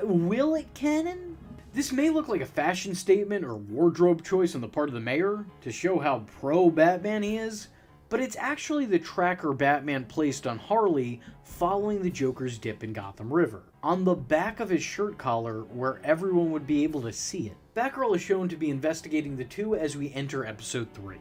will it canon? This may look like a fashion statement or wardrobe choice on the part of the mayor to show how pro-Batman he is, but it's actually the tracker Batman placed on Harley following the Joker's dip in Gotham River, on the back of his shirt collar where everyone would be able to see it. Batgirl is shown to be investigating the two as we enter episode 3.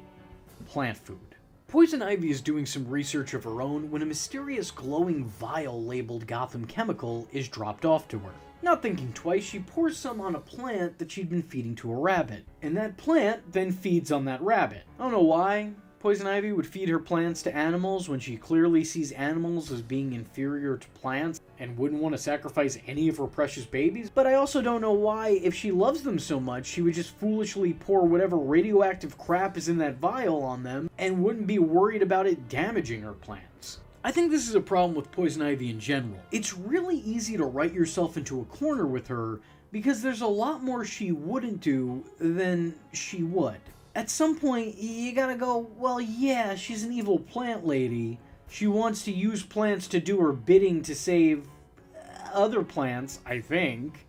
Plant food. Poison Ivy is doing some research of her own when a mysterious glowing vial labeled Gotham Chemical is dropped off to her. Not thinking twice, she pours some on a plant that she'd been feeding to a rabbit, and that plant then feeds on that rabbit. I don't know why Poison Ivy would feed her plants to animals when she clearly sees animals as being inferior to plants and wouldn't want to sacrifice any of her precious babies, but I also don't know why, if she loves them so much, she would just foolishly pour whatever radioactive crap is in that vial on them and wouldn't be worried about it damaging her plants. I think this is a problem with Poison Ivy in general. It's really easy to write yourself into a corner with her because there's a lot more she wouldn't do than she would. At some point, you gotta go, well, yeah, she's an evil plant lady. She wants to use plants to do her bidding to save other plants, I think.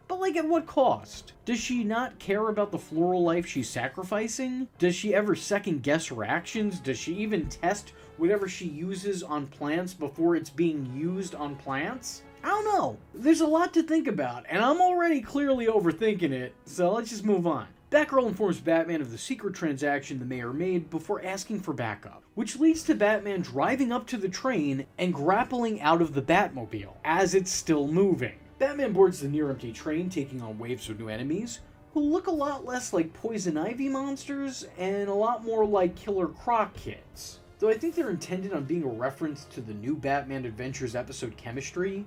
But, like, at what cost? Does she not care about the floral life she's sacrificing? Does she ever second-guess her actions? Does she even test whatever she uses on plants before it's being used on plants? I don't know. There's a lot to think about, and I'm already clearly overthinking it, so let's just move on. Batgirl informs Batman of the secret transaction the mayor made before asking for backup, which leads to Batman driving up to the train and grappling out of the Batmobile as it's still moving. Batman boards the near-empty train, taking on waves of new enemies, who look a lot less like Poison Ivy monsters and a lot more like Killer Croc kids. Though I think they're intended on being a reference to the new Batman Adventures episode Chemistry,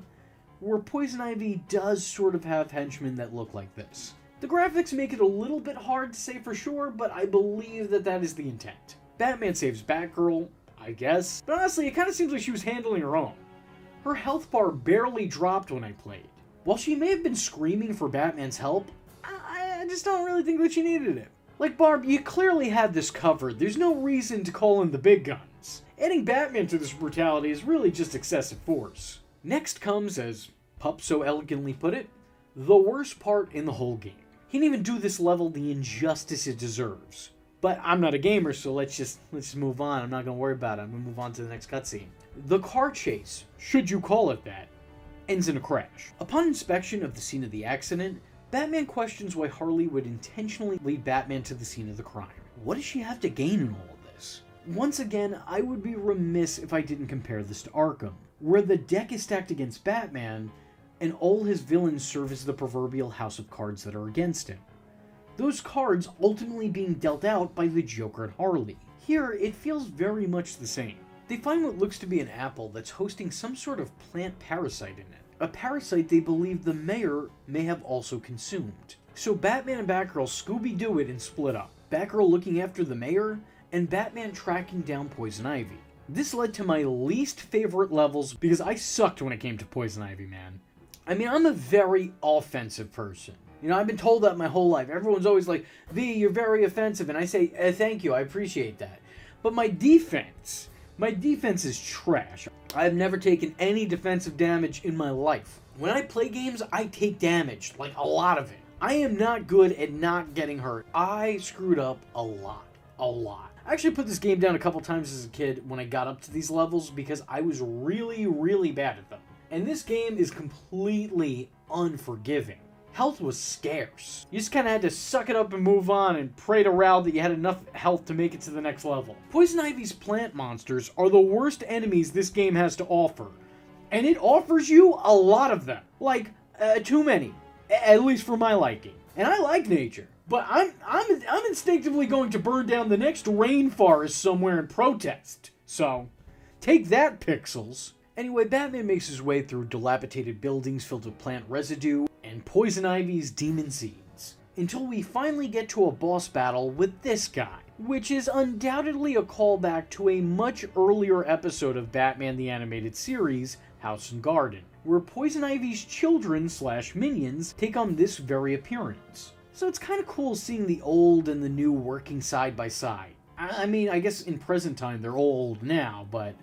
where Poison Ivy does sort of have henchmen that look like this. The graphics make it a little bit hard to say for sure, but I believe that is the intent. Batman saves Batgirl, I guess, but honestly, it kind of seems like she was handling her own. Her health bar barely dropped when I played. While she may have been screaming for Batman's help, I just don't really think that she needed it. Like, Barb, you clearly had this covered. There's no reason to call in the big guns. Adding Batman to this brutality is really just excessive force. Next comes, as Pup so elegantly put it, the worst part in the whole game. He didn't even do this level the injustice it deserves. But I'm not a gamer, so let's just move on. I'm not going to worry about it. I'm going to move on to the next cutscene. The car chase, should you call it that, ends in a crash. Upon inspection of the scene of the accident, Batman questions why Harley would intentionally lead Batman to the scene of the crime. What does she have to gain in all of this? Once again, I would be remiss if I didn't compare this to Arkham, where the deck is stacked against Batman, and all his villains serve as the proverbial house of cards that are against him. Those cards ultimately being dealt out by the Joker and Harley. Here, it feels very much the same. They find what looks to be an apple that's hosting some sort of plant parasite in it. A parasite they believe the mayor may have also consumed. So Batman and Batgirl Scooby-Doo it and split up. Batgirl looking after the mayor, and Batman tracking down Poison Ivy. This led to my least favorite levels because I sucked when it came to Poison Ivy, man. I mean, I'm a very offensive person. You know, I've been told that my whole life. Everyone's always like, V, you're very offensive. And I say, thank you, I appreciate that. But my defense is trash. I've never taken any defensive damage in my life. When I play games, I take damage, like a lot of it. I am not good at not getting hurt. I screwed up a lot. I actually put this game down a couple times as a kid when I got up to these levels because I was really, really bad at them. And this game is completely unforgiving. Health was scarce. You just kind of had to suck it up and move on and pray to Raoul that you had enough health to make it to the next level. Poison Ivy's plant monsters are the worst enemies this game has to offer. And it offers you a lot of them. Like, too many. At least for my liking. And I like nature. But I'm instinctively going to burn down the next rainforest somewhere in protest. So, take that, Pixels. Anyway, Batman makes his way through dilapidated buildings filled with plant residue and Poison Ivy's demon seeds, until we finally get to a boss battle with this guy, which is undoubtedly a callback to a much earlier episode of Batman the Animated Series, House and Garden, where Poison Ivy's children/minions take on this very appearance. So it's kind of cool seeing the old and the new working side by side. I mean, I guess in present time they're old now, but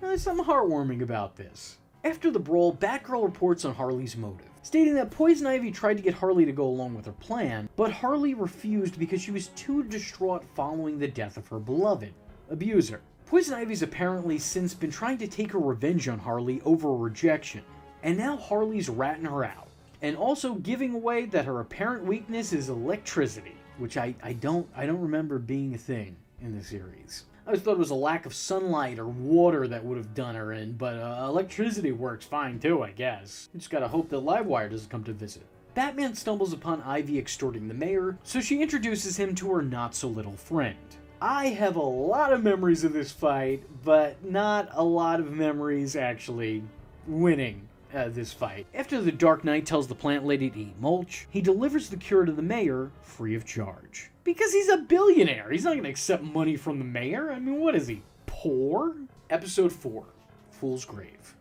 there's something heartwarming about this. After the brawl, Batgirl reports on Harley's motive. stating that Poison Ivy tried to get Harley to go along with her plan, but Harley refused because she was too distraught following the death of her beloved abuser. Poison Ivy's apparently since been trying to take her revenge on Harley over rejection, and now Harley's ratting her out, and also giving away that her apparent weakness is electricity, which I don't remember being a thing in the series. I always thought it was a lack of sunlight or water that would have done her in, but electricity works fine too, I guess. You just gotta hope that Livewire doesn't come to visit. Batman stumbles upon Ivy extorting the mayor, so she introduces him to her not-so-little friend. I have a lot of memories of this fight, but not a lot of memories actually winning this fight. After the Dark Knight tells the plant lady to eat mulch, he delivers the cure to the mayor free of charge. Because he's a billionaire, he's not going to accept money from the mayor. I mean, what is he, poor? Episode 4, Fool's Grave.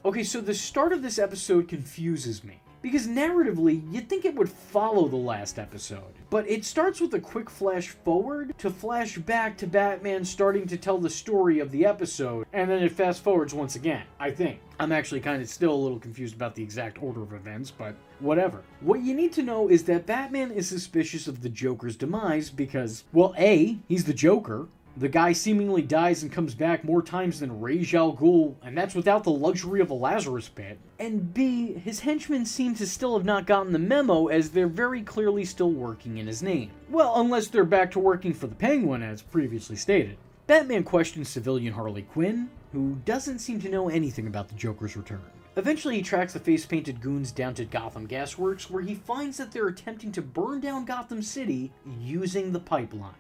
Okay, so the start of this episode confuses me, because narratively, you'd think it would follow the last episode. But it starts with a quick flash forward to flash back to Batman starting to tell the story of the episode, and then it fast forwards once again, I think. I'm actually kind of still a little confused about the exact order of events, but whatever. What you need to know is that Batman is suspicious of the Joker's demise because, well, A, he's the Joker. The guy seemingly dies and comes back more times than Ra's al Ghul, and that's without the luxury of a Lazarus pit. And B, his henchmen seem to still have not gotten the memo, as they're very clearly still working in his name. Well, unless they're back to working for the Penguin, as previously stated. Batman questions civilian Harley Quinn, who doesn't seem to know anything about the Joker's return. Eventually, he tracks the face-painted goons down to Gotham Gas Works, where he finds that they're attempting to burn down Gotham City using the pipelines.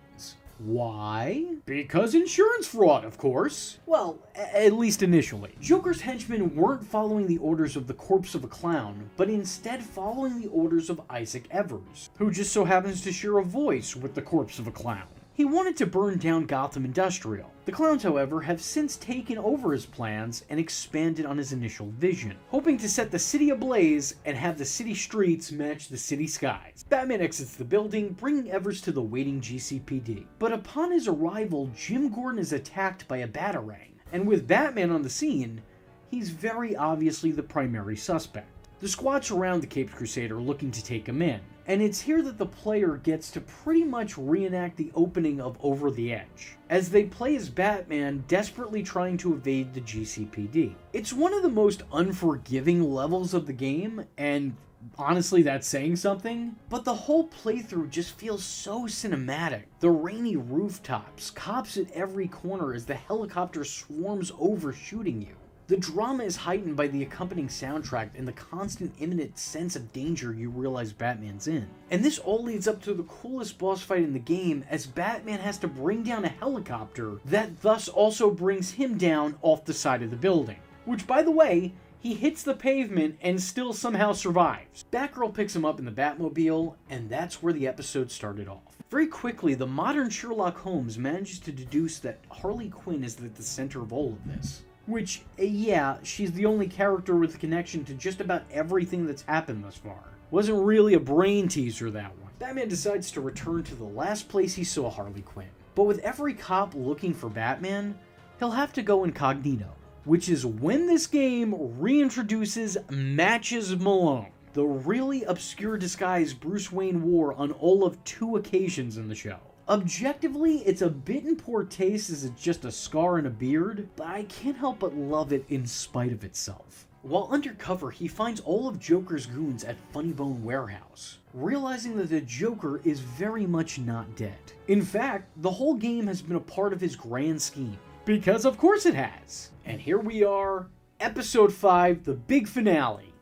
Why? Because insurance fraud, of course. Well, at least initially. Joker's henchmen weren't following the orders of the corpse of a clown, but instead following the orders of Isaac Evers, who just so happens to share a voice with the corpse of a clown. He wanted to burn down Gotham Industrial. The clowns, however, have since taken over his plans and expanded on his initial vision, hoping to set the city ablaze and have the city streets match the city skies. Batman exits the building, bringing Evers to the waiting GCPD. But upon his arrival, Jim Gordon is attacked by a batarang, and with Batman on the scene, he's very obviously the primary suspect. The squad surround the Caped Crusader looking to take him in, and it's here that the player gets to pretty much reenact the opening of Over the Edge, as they play as Batman desperately trying to evade the GCPD. It's one of the most unforgiving levels of the game, and honestly that's saying something, but the whole playthrough just feels so cinematic. The rainy rooftops, cops at every corner as the helicopter swarms over shooting you. The drama is heightened by the accompanying soundtrack and the constant imminent sense of danger you realize Batman's in. And this all leads up to the coolest boss fight in the game, as Batman has to bring down a helicopter that thus also brings him down off the side of the building. Which, by the way, he hits the pavement and still somehow survives. Batgirl picks him up in the Batmobile, and that's where the episode started off. Very quickly, the modern Sherlock Holmes manages to deduce that Harley Quinn is at the center of all of this. Which, yeah, she's the only character with a connection to just about everything that's happened thus far. Wasn't really a brain teaser, that one. Batman decides to return to the last place he saw Harley Quinn. But with every cop looking for Batman, he'll have to go incognito. Which is when this game reintroduces Matches Malone, the really obscure disguise Bruce Wayne wore on all of 2 occasions in the show. Objectively, it's a bit in poor taste as it's just a scar and a beard, but I can't help but love it in spite of itself. While undercover, he finds all of Joker's goons at Funny Bone Warehouse, realizing that the Joker is very much not dead. In fact, the whole game has been a part of his grand scheme. Because of course it has! And here we are, Episode 5, the big finale,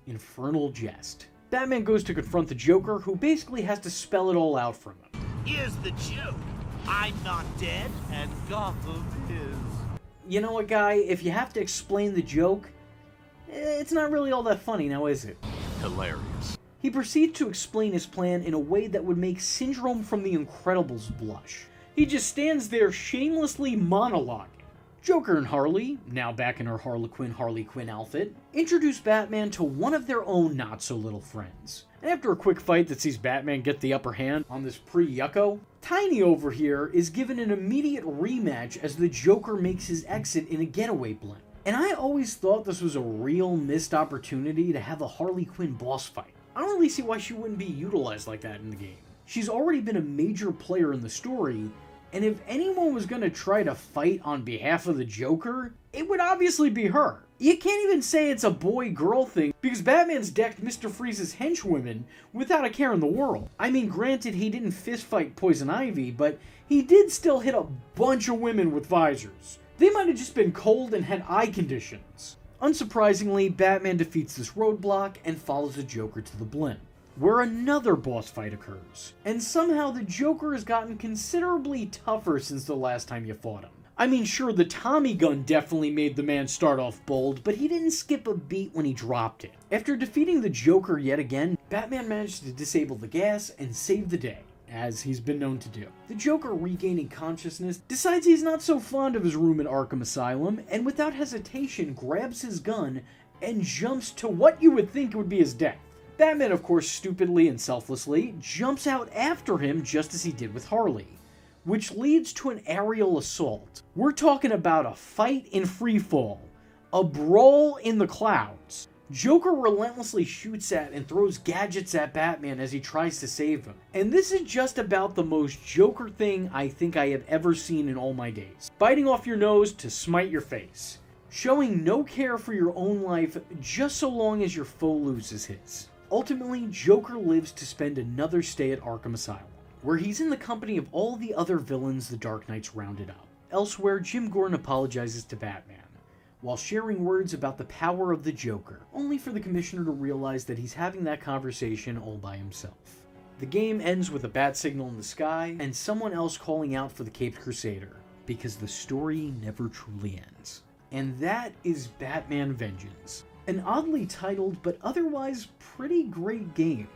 Infernal Jest. Batman goes to confront the Joker, who basically has to spell it all out for him. Here's the joke. I'm not dead, and Gotham is. You know what, guy? If you have to explain the joke, it's not really all that funny, now is it? Hilarious. He proceeds to explain his plan in a way that would make Syndrome from The Incredibles blush. He just stands there shamelessly monologuing. Joker and Harley, now back in her Harley Quinn outfit, introduce Batman to one of their own not-so-little friends. And after a quick fight that sees Batman get the upper hand on this pre-yucko, Tiny over here is given an immediate rematch as the Joker makes his exit in a getaway blimp. And I always thought this was a real missed opportunity to have a Harley Quinn boss fight. I don't really see why she wouldn't be utilized like that in the game. She's already been a major player in the story, and if anyone was going to try to fight on behalf of the Joker, it would obviously be her. You can't even say it's a boy-girl thing, because Batman's decked Mr. Freeze's henchwomen without a care in the world. I mean, granted, he didn't fistfight Poison Ivy, but he did still hit a bunch of women with visors. They might have just been cold and had eye conditions. Unsurprisingly, Batman defeats this roadblock and follows the Joker to the blimp, where another boss fight occurs. And somehow the Joker has gotten considerably tougher since the last time you fought him. I mean, sure, the Tommy gun definitely made the man start off bold, but he didn't skip a beat when he dropped it. After defeating the Joker yet again, Batman managed to disable the gas and save the day, as he's been known to do. The Joker, regaining consciousness, decides he's not so fond of his room in Arkham Asylum, and without hesitation grabs his gun and jumps to what you would think would be his death. Batman, of course, stupidly and selflessly, jumps out after him just as he did with Harley, which leads to an aerial assault. We're talking about a fight in freefall, a brawl in the clouds. Joker relentlessly shoots at and throws gadgets at Batman as he tries to save him. And this is just about the most Joker thing I think I have ever seen in all my days. Biting off your nose to smite your face. Showing no care for your own life just so long as your foe loses his. Ultimately, Joker lives to spend another stay at Arkham Asylum, where he's in the company of all the other villains the Dark Knight's rounded up. Elsewhere, Jim Gordon apologizes to Batman, while sharing words about the power of the Joker, only for the Commissioner to realize that he's having that conversation all by himself. The game ends with a bat signal in the sky, and someone else calling out for the Caped Crusader, because the story never truly ends. And that is Batman Vengeance, an oddly titled but otherwise pretty great game.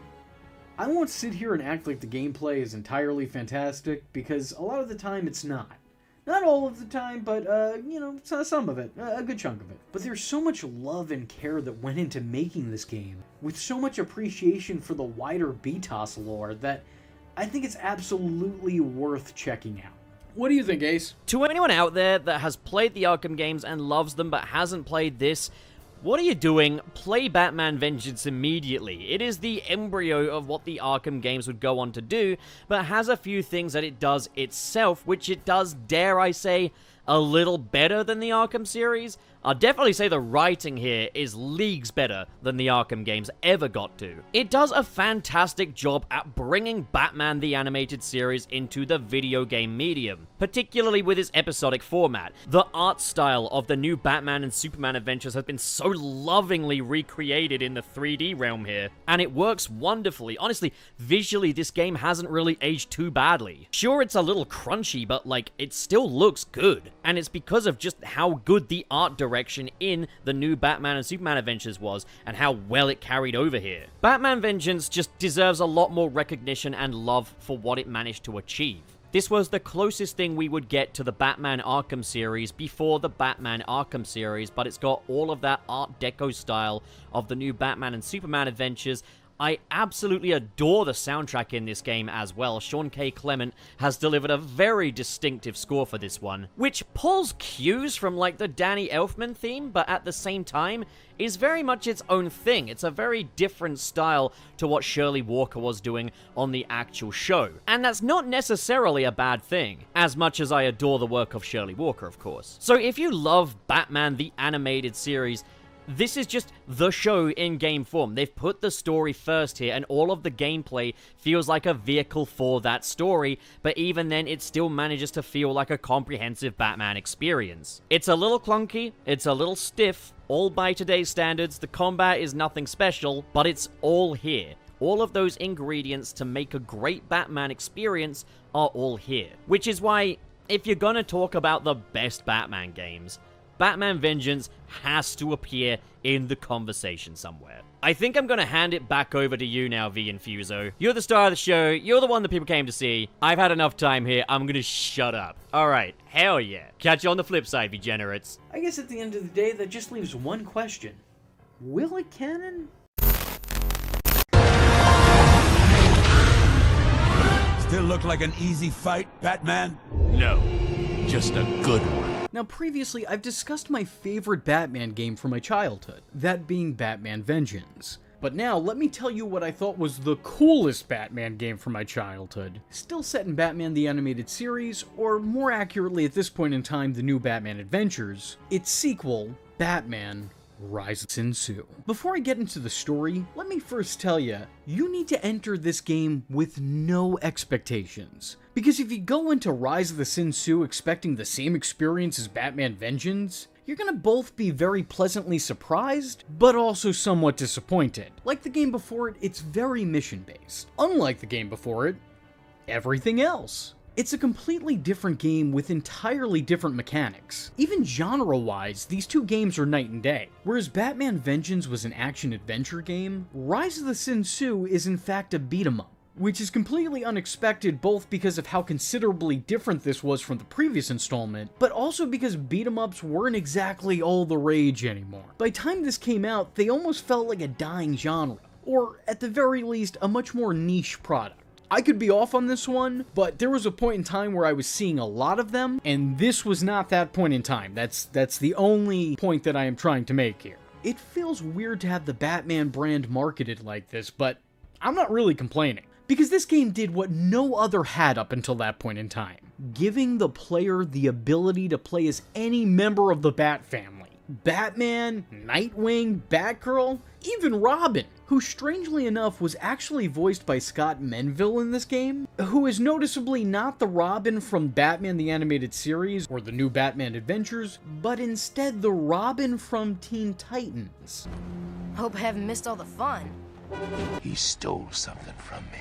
I won't sit here and act like the gameplay is entirely fantastic, because a lot of the time it's not. Not all of the time, but, some of it. A good chunk of it. But there's so much love and care that went into making this game, with so much appreciation for the wider BTOS lore, that I think it's absolutely worth checking out. What do you think, Ace? To anyone out there that has played the Arkham games and loves them but hasn't played this, what are you doing? Play Batman Vengeance immediately. It is the embryo of what the Arkham games would go on to do, but has a few things that it does itself, which it does, dare I say, a little better than the Arkham series. I'll definitely say the writing here is leagues better than the Arkham games ever got to. It does a fantastic job at bringing Batman the Animated Series into the video game medium, particularly with its episodic format. The art style of the new Batman and Superman adventures has been so lovingly recreated in the 3D realm here, and it works wonderfully. Honestly, visually this game hasn't really aged too badly. Sure, it's a little crunchy, but it still looks good, and it's because of just how good the art direction in the new Batman and Superman adventures was, and how well it carried over here. Batman Vengeance just deserves a lot more recognition and love for what it managed to achieve. This was the closest thing we would get to the Batman Arkham series before the Batman Arkham series, but it's got all of that Art Deco style of the new Batman and Superman adventures. I absolutely adore the soundtrack in this game as well. Sean K. Clement has delivered a very distinctive score for this one, which pulls cues from the Danny Elfman theme, but at the same time is very much its own thing. It's a very different style to what Shirley Walker was doing on the actual show. And that's not necessarily a bad thing, as much as I adore the work of Shirley Walker, of course. So if you love Batman the Animated Series, this is just the show in game form. They've put the story first here, and all of the gameplay feels like a vehicle for that story, but even then, it still manages to feel like a comprehensive Batman experience. It's a little clunky, it's a little stiff, all by today's standards. The combat is nothing special, but it's all here. All of those ingredients to make a great Batman experience are all here. Which is why, if you're gonna talk about the best Batman games, Batman Vengeance has to appear in the conversation somewhere. I think I'm gonna hand it back over to you now, V Infuso. You're the star of the show, you're the one that people came to see. I've had enough time here, I'm gonna shut up. Alright, hell yeah. Catch you on the flip side, degenerates. I guess at the end of the day, that just leaves one question. Will it canon? Still look like an easy fight, Batman? No, just a good one. Now previously, I've discussed my favorite Batman game from my childhood, that being Batman Vengeance. But now, let me tell you what I thought was the coolest Batman game from my childhood. Still set in Batman the Animated Series, or more accurately at this point in time, the new Batman Adventures, its sequel, Batman Rise of Sin Tzu. Before I get into the story, let me first tell you, you need to enter this game with no expectations. Because if you go into Rise of the Sin Tzu expecting the same experience as Batman Vengeance, you're gonna both be very pleasantly surprised, but also somewhat disappointed. Like the game before it, it's very mission-based. Unlike the game before it, everything else. It's a completely different game with entirely different mechanics. Even genre-wise, these two games are night and day. Whereas Batman Vengeance was an action-adventure game, Rise of the Sin Tzu is in fact a beat-em-up, which is completely unexpected both because of how considerably different this was from the previous installment, but also because beat-em-ups weren't exactly all the rage anymore. By the time this came out, they almost felt like a dying genre, or at the very least, a much more niche product. I could be off on this one, but there was a point in time where I was seeing a lot of them, and this was not that point in time. That's the only point that I am trying to make here. It feels weird to have the Batman brand marketed like this, but I'm not really complaining. Because this game did what no other had up until that point in time, giving the player the ability to play as any member of the Bat family. Batman, Nightwing, Batgirl, even Robin, who strangely enough was actually voiced by Scott Menville in this game, who is noticeably not the Robin from Batman the Animated Series or the new Batman Adventures, but instead the Robin from Teen Titans. Hope I haven't missed all the fun. He stole something from me.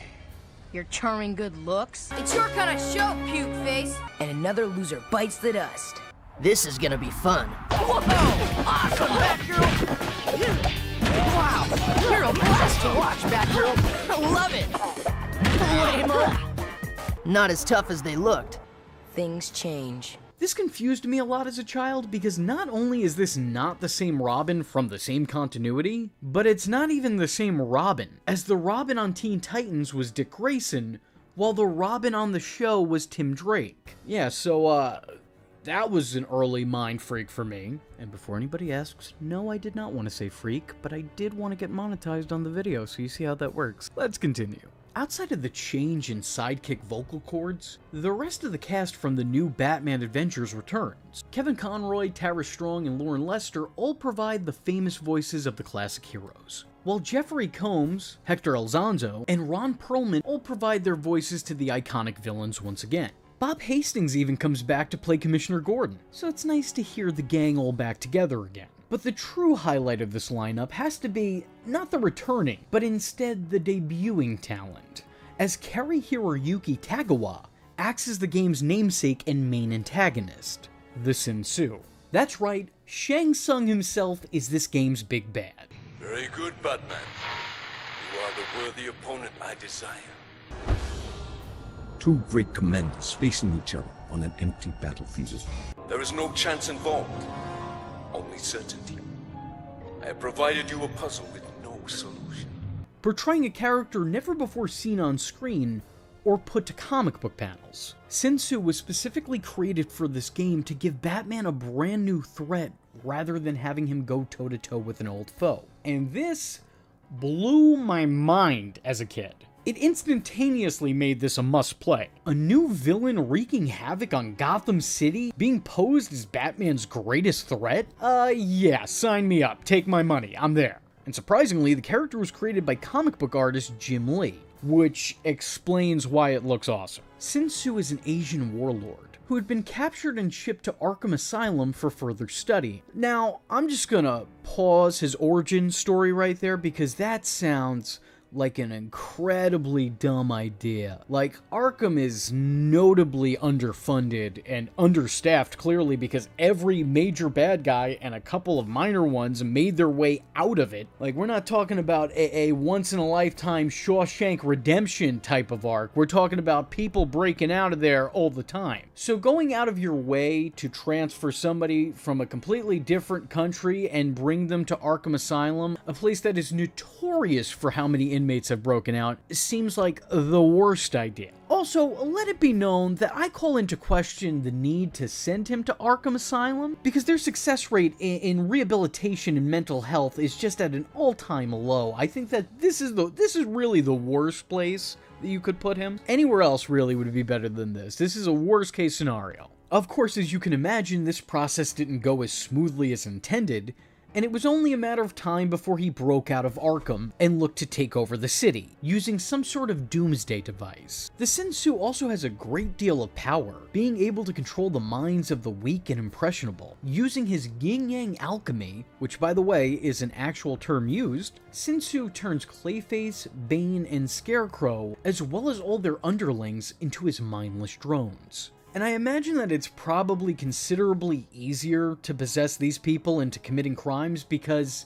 Your charming good looks. It's your kind of show, puke face. And another loser bites the dust. This is gonna be fun. Whoa! Awesome, Batgirl! Wow, you're a blast to watch, Batgirl. I love it. Lame-o. Not as tough as they looked. Things change. This confused me a lot as a child because not only is this not the same Robin from the same continuity, but it's not even the same Robin, as the Robin on Teen Titans was Dick Grayson, while the Robin on the show was Tim Drake. Yeah, so, that was an early mind freak for me. And before anybody asks, no, I did not want to say freak, but I did want to get monetized on the video, so you see how that works. Let's continue. Outside of the change in sidekick vocal cords, the rest of the cast from the new Batman Adventures returns. Kevin Conroy, Tara Strong, and Lauren Lester all provide the famous voices of the classic heroes, while Jeffrey Combs, Hector Elizondo, and Ron Perlman all provide their voices to the iconic villains once again. Bob Hastings even comes back to play Commissioner Gordon, so it's nice to hear the gang all back together again. But the true highlight of this lineup has to be not the returning, but instead the debuting talent, as Kari Hiroyuki Tagawa acts as the game's namesake and main antagonist, the Sin Tzu. That's right, Shang Tsung himself is this game's big bad. Very good, Batman. You are the worthy opponent I desire. Two great commanders facing each other on an empty battlefield. There is no chance involved, only certainty. I have provided you a puzzle with no solution. Portraying a character never before seen on screen or put to comic book panels, Sin Tzu was specifically created for this game to give Batman a brand new threat rather than having him go toe-to-toe with an old foe. And this blew my mind as a kid. It instantaneously made this a must-play. A new villain wreaking havoc on Gotham City, being posed as Batman's greatest threat? Yeah, sign me up, take my money, I'm there. And surprisingly, the character was created by comic book artist Jim Lee, which explains why it looks awesome. Sin Tzu is an Asian warlord who had been captured and shipped to Arkham Asylum for further study. Now, I'm just gonna pause his origin story right there because that sounds like an incredibly dumb idea. Like, Arkham is notably underfunded and understaffed, clearly, because every major bad guy and a couple of minor ones made their way out of it. Like, we're not talking about a once-in-a-lifetime Shawshank Redemption type of arc. We're talking about people breaking out of there all the time. So going out of your way to transfer somebody from a completely different country and bring them to Arkham Asylum, a place that is notorious for how many inmates have broken out seems like the worst idea. Also, let it be known that I call into question the need to send him to Arkham Asylum, because their success rate in rehabilitation and mental health is just at an all-time low. I think that this is really the worst place that you could put him. Anywhere else really would be better than this. This is a worst-case scenario. Of course, as you can imagine, this process didn't go as smoothly as intended, and it was only a matter of time before he broke out of Arkham and looked to take over the city, using some sort of doomsday device. The Sensu also has a great deal of power, being able to control the minds of the weak and impressionable. Using his yin-yang alchemy, which by the way is an actual term used, Sensu turns Clayface, Bane, and Scarecrow, as well as all their underlings, into his mindless drones. And I imagine that it's probably considerably easier to possess these people into committing crimes because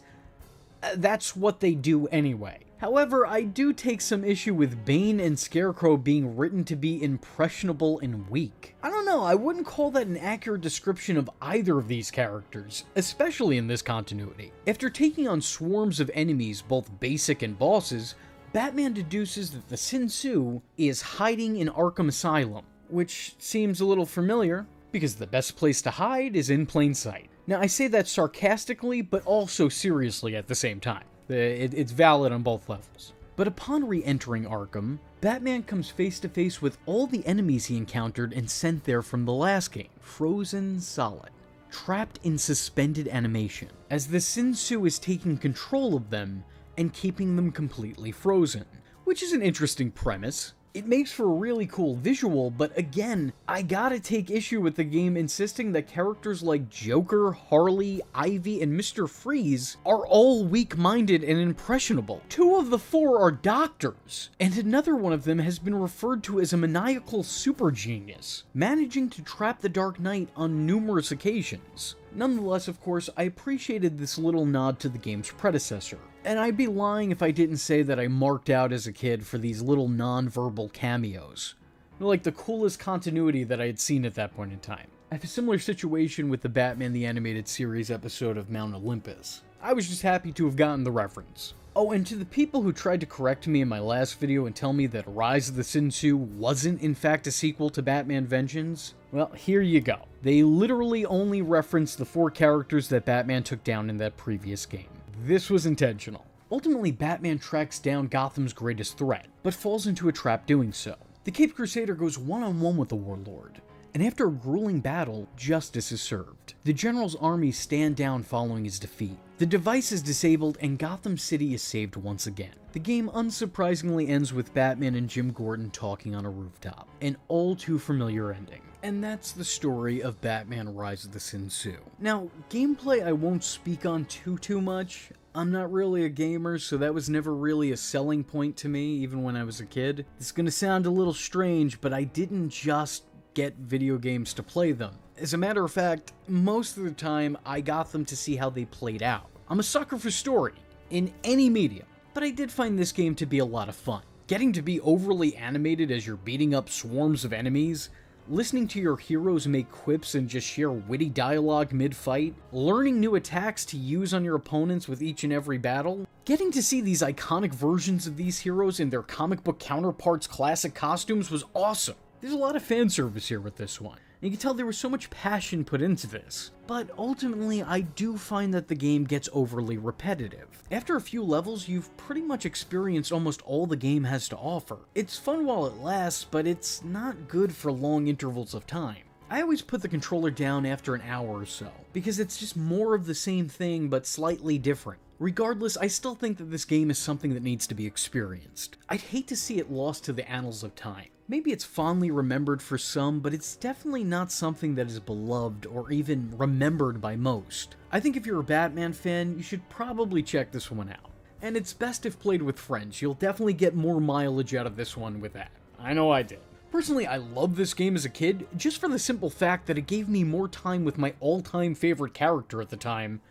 that's what they do anyway. However, I do take some issue with Bane and Scarecrow being written to be impressionable and weak. I don't know, I wouldn't call that an accurate description of either of these characters, especially in this continuity. After taking on swarms of enemies, both basic and bosses, Batman deduces that the Sensu is hiding in Arkham Asylum, which seems a little familiar, because the best place to hide is in plain sight. Now, I say that sarcastically, but also seriously at the same time. It's valid on both levels. But upon re-entering Arkham, Batman comes face to face with all the enemies he encountered and sent there from the last game, frozen solid, trapped in suspended animation, as the Sensu is taking control of them and keeping them completely frozen, which is an interesting premise. It makes for a really cool visual, but again, I gotta take issue with the game insisting that characters like Joker, Harley, Ivy, and Mr. Freeze are all weak-minded and impressionable. 2 of the 4 are doctors, and another one of them has been referred to as a maniacal super genius, managing to trap the Dark Knight on numerous occasions. Nonetheless, of course, I appreciated this little nod to the game's predecessor, and I'd be lying if I didn't say that I marked out as a kid for these little non-verbal cameos. They're like the coolest continuity that I had seen at that point in time. I have a similar situation with the Batman the Animated Series episode of Mount Olympus. I was just happy to have gotten the reference. Oh, and to the people who tried to correct me in my last video and tell me that Rise of the Sensu wasn't in fact a sequel to Batman Vengeance, well, here you go. They literally only referenced the 4 characters that Batman took down in that previous game. This was intentional. Ultimately, Batman tracks down Gotham's greatest threat, but falls into a trap doing so. The Caped Crusader goes one-on-one with the Warlord, and after a grueling battle, justice is served. The General's armies stand down following his defeat. The device is disabled and Gotham City is saved once again. The game unsurprisingly ends with Batman and Jim Gordon talking on a rooftop, an all too familiar ending. And that's the story of Batman Rise of the Sensu. Now, gameplay I won't speak on too much. I'm not really a gamer, so that was never really a selling point to me, even when I was a kid. It's gonna sound a little strange, but I didn't just get video games to play them. As a matter of fact, most of the time, I got them to see how they played out. I'm a sucker for story, in any medium, but I did find this game to be a lot of fun. Getting to be overly animated as you're beating up swarms of enemies, listening to your heroes make quips and just share witty dialogue mid-fight, learning new attacks to use on your opponents with each and every battle, getting to see these iconic versions of these heroes in their comic book counterparts' classic costumes was awesome. There's a lot of fan service here with this one. You can tell there was so much passion put into this. But ultimately, I do find that the game gets overly repetitive. After a few levels, you've pretty much experienced almost all the game has to offer. It's fun while it lasts, but it's not good for long intervals of time. I always put the controller down after an hour or so, because it's just more of the same thing but slightly different. Regardless, I still think that this game is something that needs to be experienced. I'd hate to see it lost to the annals of time. Maybe it's fondly remembered for some, but it's definitely not something that is beloved or even remembered by most. I think if you're a Batman fan, you should probably check this one out. And it's best if played with friends. You'll definitely get more mileage out of this one with that. I know I did. Personally, I loved this game as a kid, just for the simple fact that it gave me more time with my all-time favorite character at the time,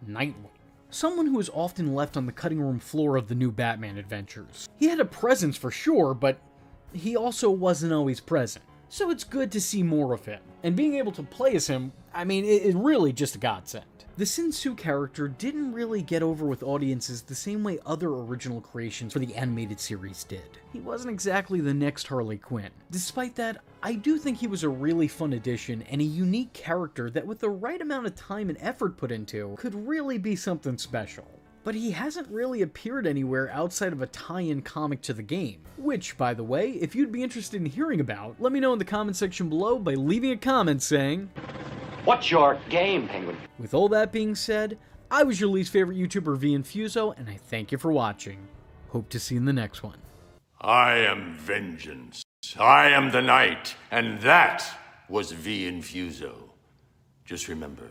Nightwing. Someone who was often left on the cutting room floor of the new Batman adventures. He had a presence for sure, but he also wasn't always present. so it's good to see more of him. And being able to play as him, I mean, it really just a godsend. The Sin-Tzu character didn't really get over with audiences the same way other original creations for the animated series did. He wasn't exactly the next Harley Quinn. Despite that, I do think he was a really fun addition and a unique character that with the right amount of time and effort put into, could really be something special. But he hasn't really appeared anywhere outside of a tie-in comic to the game. Which, by the way, if you'd be interested in hearing about, let me know in the comment section below by leaving a comment saying, "What's your game, Penguin?" With all that being said, I was your least favorite YouTuber, Infuso, and I thank you for watching. Hope to see you in the next one. I am vengeance. I am the night, and that was Infuso. Just remember,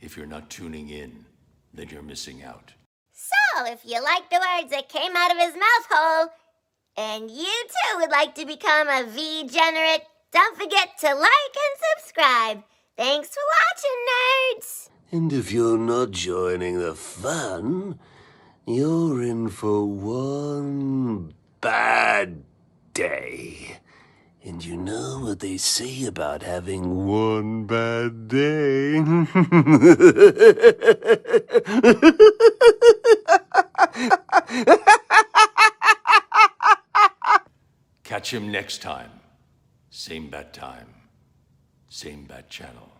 if you're not tuning in, then you're missing out. So, if you like the words that came out of his mouth hole, and you too would like to become a V-generate, don't forget to like and subscribe. Thanks for watching, nerds! And if you're not joining the fun, you're in for one bad day. And you know what they say about having one bad day? Catch him next time. Same bat time. Same bat channel.